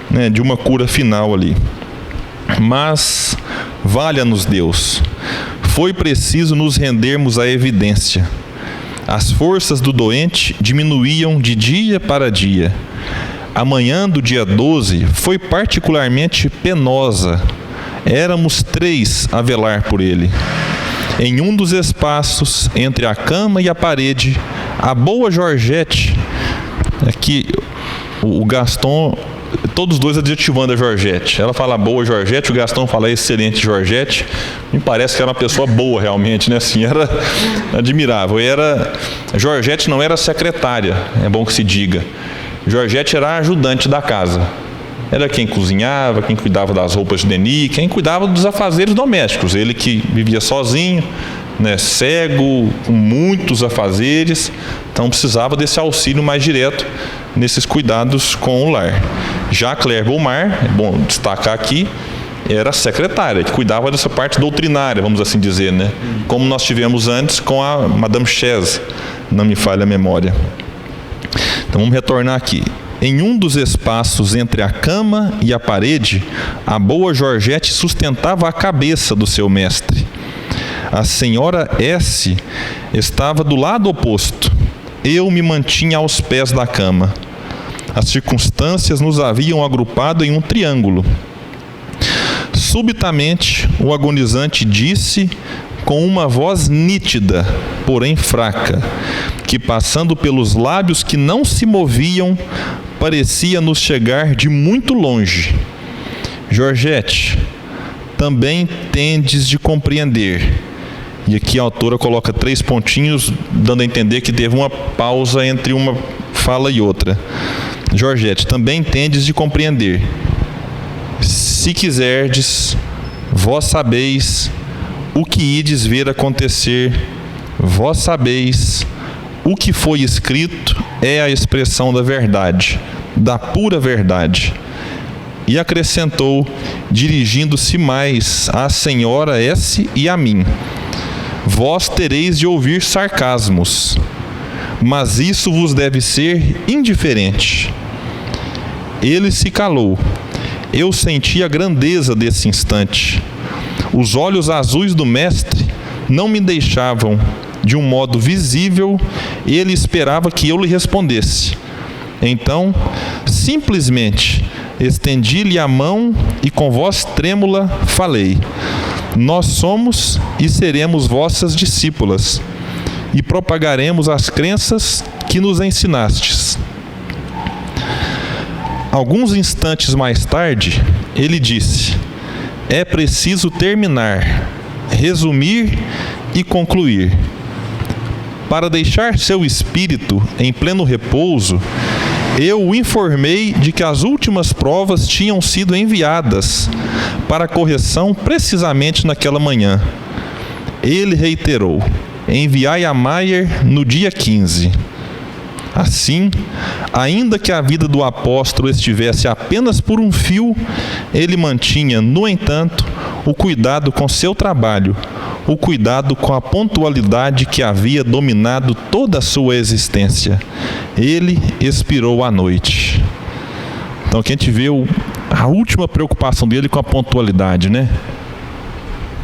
né, de uma cura final ali. Mas, valha-nos Deus, foi preciso nos rendermos à evidência. As forças do doente diminuíam de dia para dia. A manhã do dia 12 foi particularmente penosa. Éramos 3 a velar por ele. Em um dos espaços, entre a cama e a parede, a boa Georgette, aqui o Gaston, todos dois adjetivando a Georgette. Ela fala boa Georgette, o Gaston fala excelente Georgette. Me parece que era uma pessoa boa realmente, né? Assim, era admirável. Georgette não era secretária, é bom que se diga. Georgette era a ajudante da casa. Era quem cozinhava, quem cuidava das roupas de Denis, quem cuidava dos afazeres domésticos. Ele que vivia sozinho, né, cego, com muitos afazeres, então precisava desse auxílio mais direto nesses cuidados com o lar. Já Claire Beaumar, é bom destacar aqui, era secretária, que cuidava dessa parte doutrinária, vamos assim dizer, né? Como nós tivemos antes com a Madame Chaise, não me falha a memória. Então vamos retornar aqui. Em um dos espaços entre a cama e a parede, a boa Georgette sustentava a cabeça do seu mestre. A senhora S. estava do lado oposto. Eu me mantinha aos pés da cama. As circunstâncias nos haviam agrupado em um triângulo. Subitamente, o agonizante disse, com uma voz nítida, porém fraca, que passando pelos lábios que não se moviam, parecia nos chegar de muito longe: Georgette, também tendes de compreender. E aqui a autora coloca 3 pontinhos, dando a entender que teve uma pausa entre uma fala e outra. Georgette, também tendes de compreender. Se quiserdes, vós sabeis o que ides ver acontecer, vós sabeis o que foi escrito é a expressão da verdade, da pura verdade. E acrescentou, dirigindo-se mais à senhora S. e a mim: vós tereis de ouvir sarcasmos, mas isso vos deve ser indiferente. Ele se calou. Eu senti a grandeza desse instante. Os olhos azuis do mestre não me deixavam de um modo visível, ele esperava que eu lhe respondesse. Então, simplesmente estendi-lhe a mão e com voz trêmula falei: nós somos e seremos vossas discípulas, e propagaremos as crenças que nos ensinastes. Alguns instantes mais tarde, ele disse: é preciso terminar, resumir e concluir. Para deixar seu espírito em pleno repouso, eu o informei de que as últimas provas tinham sido enviadas para correção precisamente naquela manhã. Ele reiterou: enviai a Maier no dia 15. Assim, ainda que a vida do apóstolo estivesse apenas por um fio, ele mantinha, no entanto, o cuidado com seu trabalho, o cuidado com a pontualidade que havia dominado toda a sua existência. Ele expirou à noite. Então aqui a gente vê a última preocupação dele com a pontualidade, né?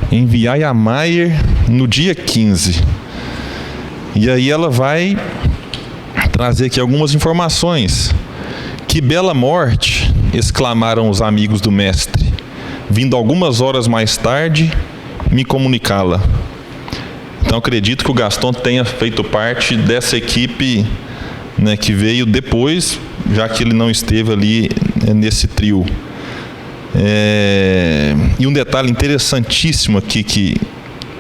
Enviai a Maier no dia 15. E aí ela vai trazer aqui algumas informações. Que bela morte! Exclamaram os amigos do mestre, vindo algumas horas mais tarde me comunicá-la. Então acredito que o Gaston tenha feito parte dessa equipe, né, que veio depois, já que ele não esteve ali nesse trio. E um detalhe interessantíssimo aqui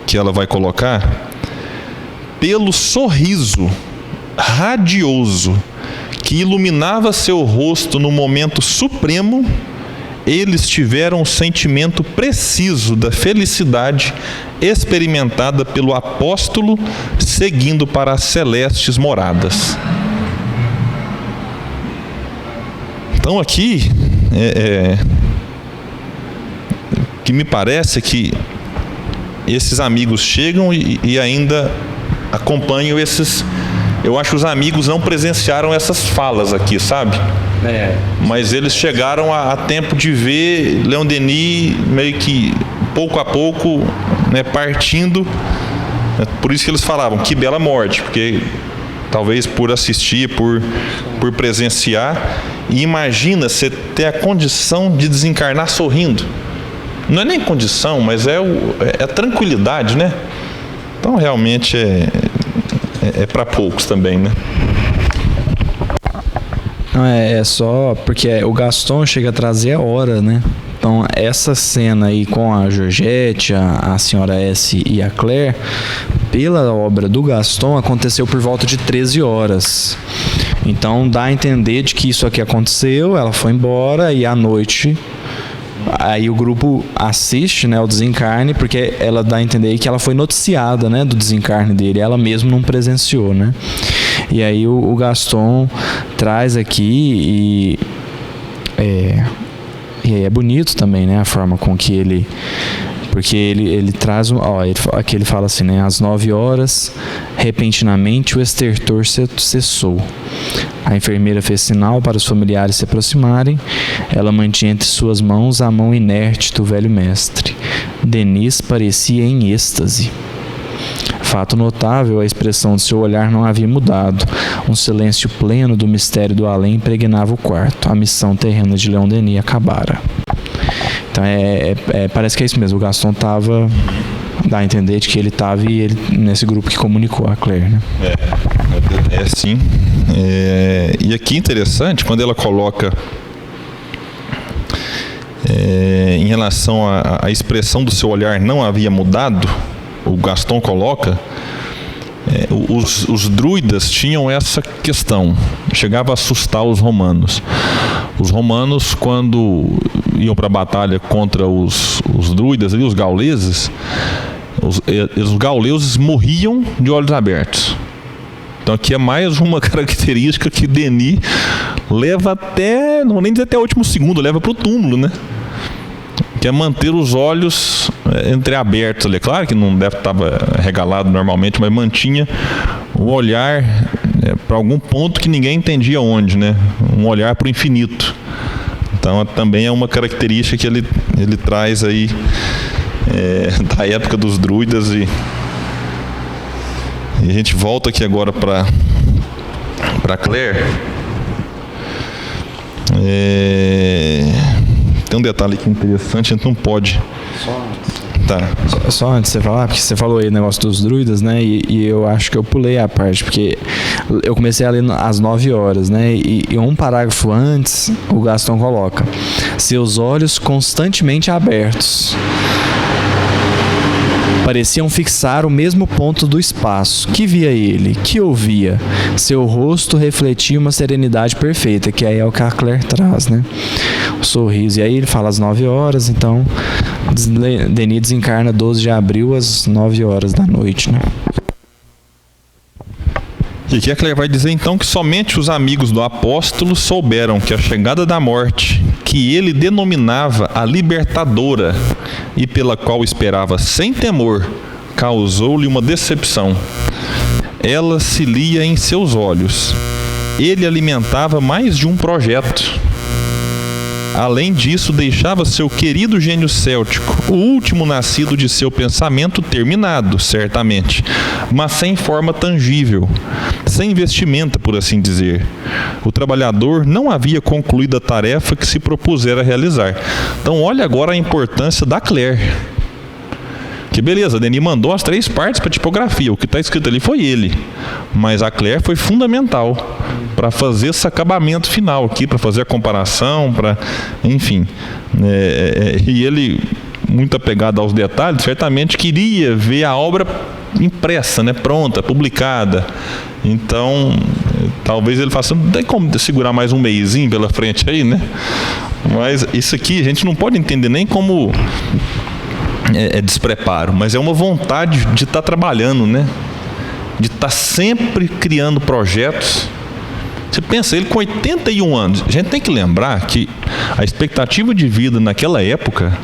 que ela vai colocar: pelo sorriso radioso que iluminava seu rosto no momento supremo, eles tiveram o sentimento preciso da felicidade experimentada pelo apóstolo seguindo para as celestes moradas. Então aqui, o que me parece é que esses amigos chegam e ainda acompanham esses... Eu acho que os amigos não presenciaram essas falas aqui, sabe? Mas eles chegaram a tempo de ver Leon Denis meio que pouco a pouco, né, partindo. Por isso que eles falavam: que bela morte, porque talvez por assistir, por presenciar. E imagina você ter a condição de desencarnar sorrindo. Não é nem condição, mas é a tranquilidade, né? Então realmente é para poucos também, né? Não, é só porque o Gaston chega a trazer a hora, né? Então essa cena aí com a Georgette, a senhora S e a Claire, pela obra do Gaston, aconteceu por volta de 13 horas. Então dá a entender de que isso aqui aconteceu, ela foi embora e à noite... Aí o grupo assiste, né, o desencarne, porque ela dá a entender que ela foi noticiada, né, do desencarne dele, ela mesma não presenciou, né? E aí o Gaston traz aqui e aí é bonito também, né, a forma com que ele... Porque ele traz... aqui ele fala assim, né? Às 9 horas, repentinamente o estertor cessou. A enfermeira fez sinal para os familiares se aproximarem. Ela mantinha entre suas mãos a mão inerte do velho mestre. Denis parecia em êxtase. Fato notável, a expressão de seu olhar não havia mudado. Um silêncio pleno do mistério do além impregnava o quarto. A missão terrena de Leon Denis acabara. Então parece que é isso mesmo. O Gaston dá a entender de que ele estava nesse grupo que comunicou a Claire, né? Sim. E aqui interessante, quando ela coloca em relação à expressão do seu olhar não havia mudado, o Gaston coloca, os druidas tinham essa questão, chegava a assustar os romanos. Os romanos, quando iam para a batalha contra os druidas, os gauleses, os gauleses morriam de olhos abertos. Então aqui é mais uma característica que Denis leva até, não vou nem dizer até o último segundo, leva para o túmulo, né? Que é manter os olhos entreabertos ali. Claro que não deve estar regalado normalmente, mas mantinha o olhar para algum ponto que ninguém entendia onde, né? Um olhar para o infinito. Então também é uma característica que ele traz aí da época dos druidas E a gente volta aqui agora para Claire. Tem um detalhe aqui interessante, a gente não pode. Tá. Só antes de você falar, porque você falou aí o negócio dos druidas, né? E eu acho que eu pulei a parte, porque eu comecei a ler às 9 horas, né? E um parágrafo antes, o Gaston coloca: seus olhos constantemente abertos pareciam fixar o mesmo ponto do espaço. Que via ele? Que ouvia? Seu rosto refletia uma serenidade perfeita, que aí é o que a Claire traz, né? O sorriso. E aí ele fala às 9 horas, então Denis desencarna 12 de abril às 9 horas da noite, né? E aqui a Claire vai dizer então que somente os amigos do apóstolo souberam que a chegada da morte, que ele denominava a libertadora e pela qual esperava sem temor, causou-lhe uma decepção. Ela se lia em seus olhos. Ele alimentava mais de um projeto. Além disso, deixava seu querido gênio céltico, o último nascido de seu pensamento, terminado, certamente, mas sem forma tangível, sem vestimenta, por assim dizer. O trabalhador não havia concluído a tarefa que se propusera realizar. Então, olha agora a importância da Claire. Que beleza, Denis mandou as 3 partes para tipografia. O que está escrito ali foi ele. Mas a Claire foi fundamental para fazer esse acabamento final aqui, para fazer a comparação, enfim. E ele, muito apegado aos detalhes, certamente queria ver a obra impressa, né, pronta, publicada. Então, talvez ele faça, não tem como segurar mais um mesinho pela frente aí, né? Mas isso aqui a gente não pode entender nem como despreparo, mas é uma vontade de estar trabalhando, né? De estar sempre criando projetos. Você pensa, ele com 81 anos, a gente tem que lembrar que a expectativa de vida naquela época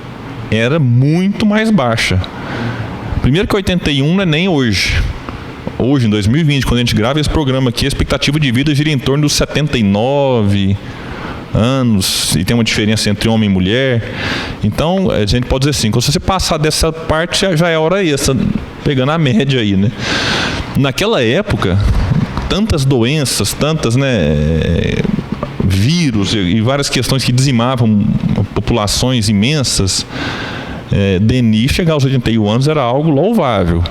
era muito mais baixa. Primeiro que 81 não é nem hoje. Hoje, em 2020, quando a gente grava esse programa aqui, a expectativa de vida gira em torno dos 79 anos, e tem uma diferença entre homem e mulher. Então, a gente pode dizer assim, quando você passar dessa parte, já é hora extra, pegando a média aí, né? Naquela época, tantas doenças, tantas, vírus e várias questões que dizimavam populações imensas, Denis chegar aos 81 anos era algo louvável.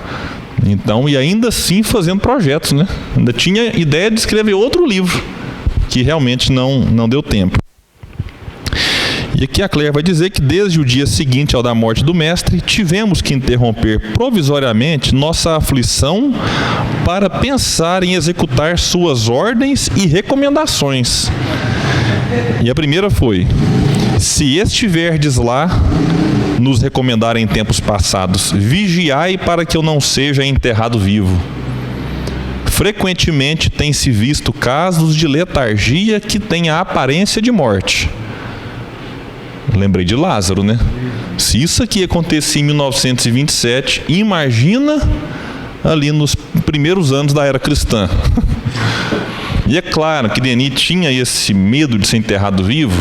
Então, e ainda assim fazendo projetos, né? Ainda tinha ideia de escrever outro livro, que realmente não deu tempo. E aqui a Claire vai dizer que desde o dia seguinte ao da morte do mestre, tivemos que interromper provisoriamente nossa aflição para pensar em executar suas ordens e recomendações. E a primeira foi: se estiverdes lá, nos recomendaram em tempos passados, vigiai para que eu não seja enterrado vivo. Frequentemente tem-se visto casos de letargia que têm a aparência de morte. Lembrei de Lázaro, né? Se isso aqui acontecia em 1927, imagina ali nos primeiros anos da era cristã. E é claro que Denis tinha esse medo de ser enterrado vivo,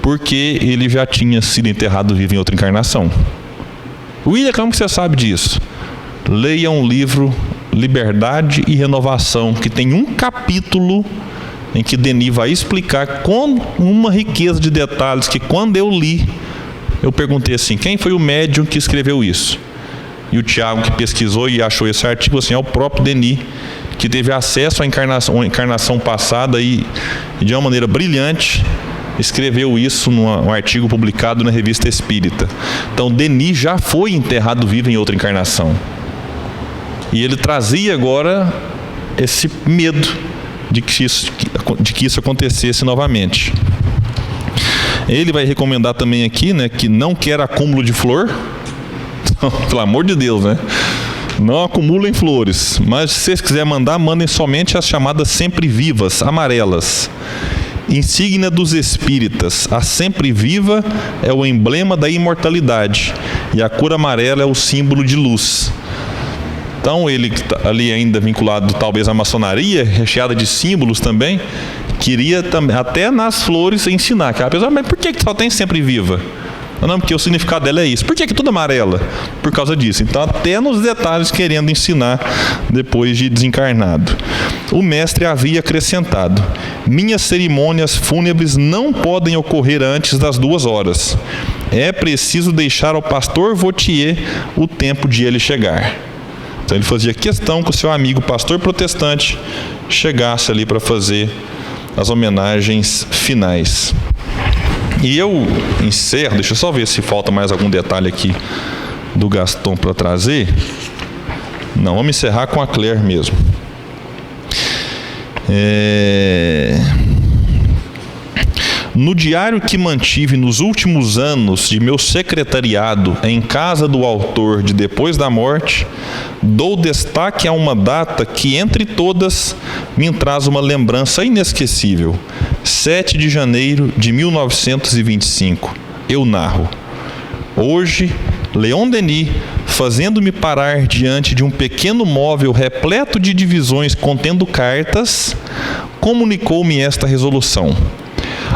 porque ele já tinha sido enterrado vivo em outra encarnação. William, como que você sabe disso? Leia um livro, Liberdade e Renovação, que tem um capítulo em que Denis vai explicar com uma riqueza de detalhes que, quando eu li, eu perguntei assim: quem foi o médium que escreveu isso? E o Tiago, que pesquisou e achou esse artigo, assim, é o próprio Denis, que teve acesso à encarnação passada e de uma maneira brilhante escreveu isso num artigo publicado na Revista Espírita. Então Denis já foi enterrado vivo em outra encarnação. E ele trazia agora esse medo de que isso acontecesse novamente. Ele vai recomendar também aqui, né, que não quer acúmulo de flor. Pelo amor de Deus, né? Não acumulem flores. Mas se vocês quiserem mandar, mandem somente as chamadas sempre vivas, amarelas. Insígnia dos espíritas. A sempre viva é o emblema da imortalidade. E a cor amarela é o símbolo de luz. Então ele, ali ainda vinculado talvez à maçonaria, recheada de símbolos também, queria até nas flores ensinar. Mas por que só tem sempre viva? Não, porque o significado dela é isso. Por que é tudo amarela? Por causa disso. Então, até nos detalhes querendo ensinar depois de desencarnado. O mestre havia acrescentado: minhas cerimônias fúnebres não podem ocorrer antes das 2 horas. É preciso deixar ao pastor Vautier o tempo de ele chegar. Então ele fazia questão que o seu amigo pastor protestante chegasse ali para fazer as homenagens finais. E eu encerro, deixa eu só ver se falta mais algum detalhe aqui do Gaston para trazer. Não, vamos encerrar com a Claire mesmo. No diário que mantive nos últimos anos de meu secretariado em casa do autor de Depois da Morte, dou destaque a uma data que, entre todas, me traz uma lembrança inesquecível. 7 de janeiro de 1925. Eu narro. Hoje, Leon Denis, fazendo-me parar diante de um pequeno móvel repleto de divisões contendo cartas, comunicou-me esta resolução: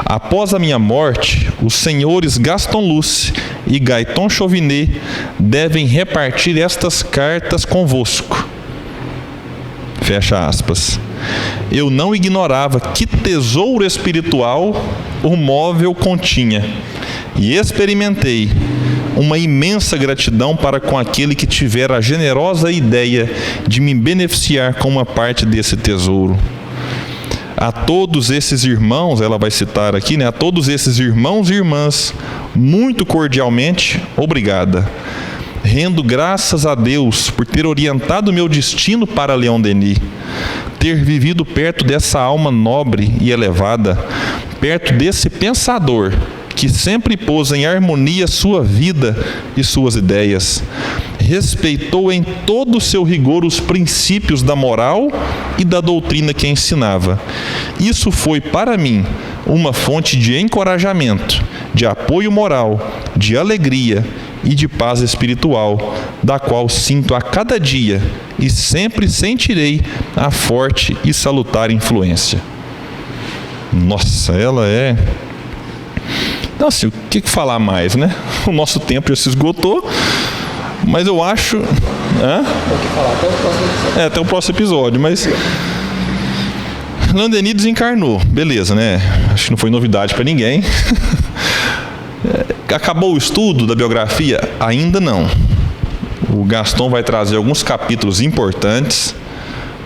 após a minha morte, os senhores Gaston Luce e Gaiton Chauvinet devem repartir estas cartas convosco. Fecha aspas. Eu não ignorava que tesouro espiritual o móvel continha e experimentei uma imensa gratidão para com aquele que tivera a generosa ideia de me beneficiar com uma parte desse tesouro. A todos esses irmãos, ela vai citar aqui, né? A todos esses irmãos e irmãs, muito cordialmente, obrigada. Rendo graças a Deus por ter orientado meu destino para Leon Denis, ter vivido perto dessa alma nobre e elevada, perto desse pensador que sempre pôs em harmonia sua vida e suas ideias, respeitou em todo o seu rigor os princípios da moral e da doutrina que ensinava. Isso foi para mim uma fonte de encorajamento, de apoio moral, de alegria e de paz espiritual, da qual sinto a cada dia e sempre sentirei a forte e salutar influência. Nossa, ela é... Então, assim, o que falar mais, né? O nosso tempo já se esgotou, mas eu acho... Até o próximo episódio, mas... Leon Denis desencarnou, beleza, né? Acho que não foi novidade para ninguém. Acabou o estudo da biografia? Ainda não. O Gaston vai trazer alguns capítulos importantes,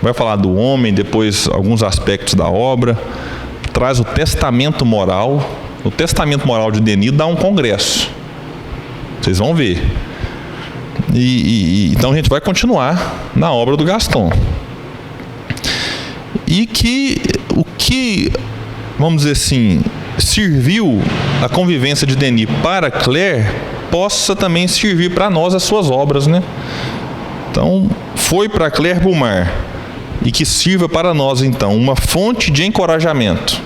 vai falar do homem, depois alguns aspectos da obra, traz o testamento moral. O testamento moral de Denis dá um congresso. Vocês vão ver. Então a gente vai continuar na obra do Gaston. E que o que, vamos dizer assim, serviu a convivência de Denis para Claire, possa também servir para nós as suas obras, né? Então, foi para Claire Bulmar, e que sirva para nós, então, uma fonte de encorajamento.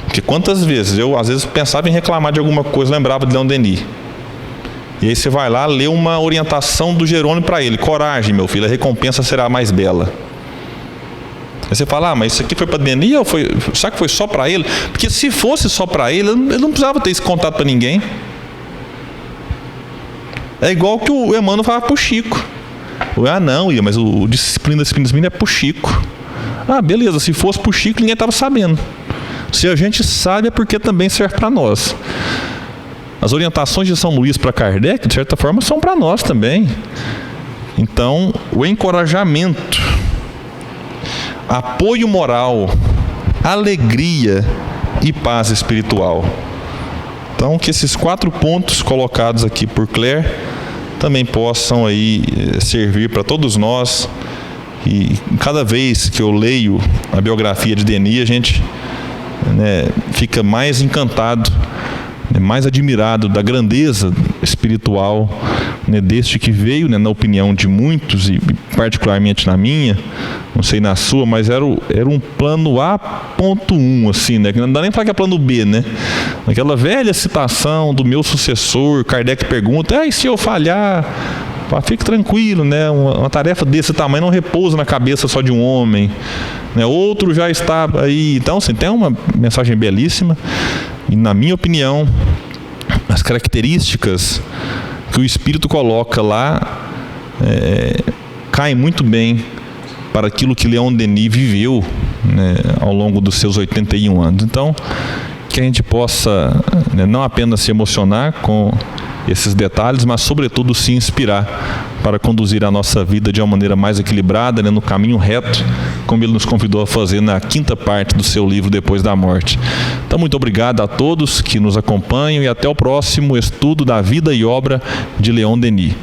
Porque quantas vezes eu, às vezes, pensava em reclamar de alguma coisa, lembrava de Leon Denis. E aí você vai lá, lê uma orientação do Jerônimo para ele: coragem, meu filho, a recompensa será mais bela. Aí você fala: mas isso aqui foi para Denis ou foi? Será que foi só para ele? Porque se fosse só para ele não precisava ter esse contato para ninguém. É igual que o Emmanuel falava para o Chico. Não, mas o disciplina é para o Chico. Beleza, se fosse para o Chico, ninguém estava sabendo. Se a gente sabe, é porque também serve para nós. As orientações de São Luís para Kardec, de certa forma, são para nós também. Então, o encorajamento, apoio moral, alegria e paz espiritual. Então, que esses 4 pontos colocados aqui por Claire também possam aí servir para todos nós. E cada vez que eu leio a biografia de Denis, a gente fica mais encantado, mais admirado da grandeza espiritual deste que veio, na opinião de muitos, e particularmente na minha, não sei na sua, mas era um plano A.1, assim, né? Não dá nem para falar que é plano B, né? Aquela velha citação do meu sucessor, Kardec pergunta: e se eu falhar? Fique tranquilo, né? Uma tarefa desse tamanho não repousa na cabeça só de um homem, né? Outro já está aí. Então, assim, tem uma mensagem belíssima, e na minha opinião, as características que o Espírito coloca lá caem muito bem para aquilo que Leon Denis viveu, né, ao longo dos seus 81 anos. Então, que a gente possa, né, não apenas se emocionar com esses detalhes, mas sobretudo se inspirar para conduzir a nossa vida de uma maneira mais equilibrada, né, no caminho reto, como ele nos convidou a fazer na 5ª parte do seu livro Depois da Morte. Então, muito obrigado a todos que nos acompanham e até o próximo estudo da vida e obra de Leon Denis.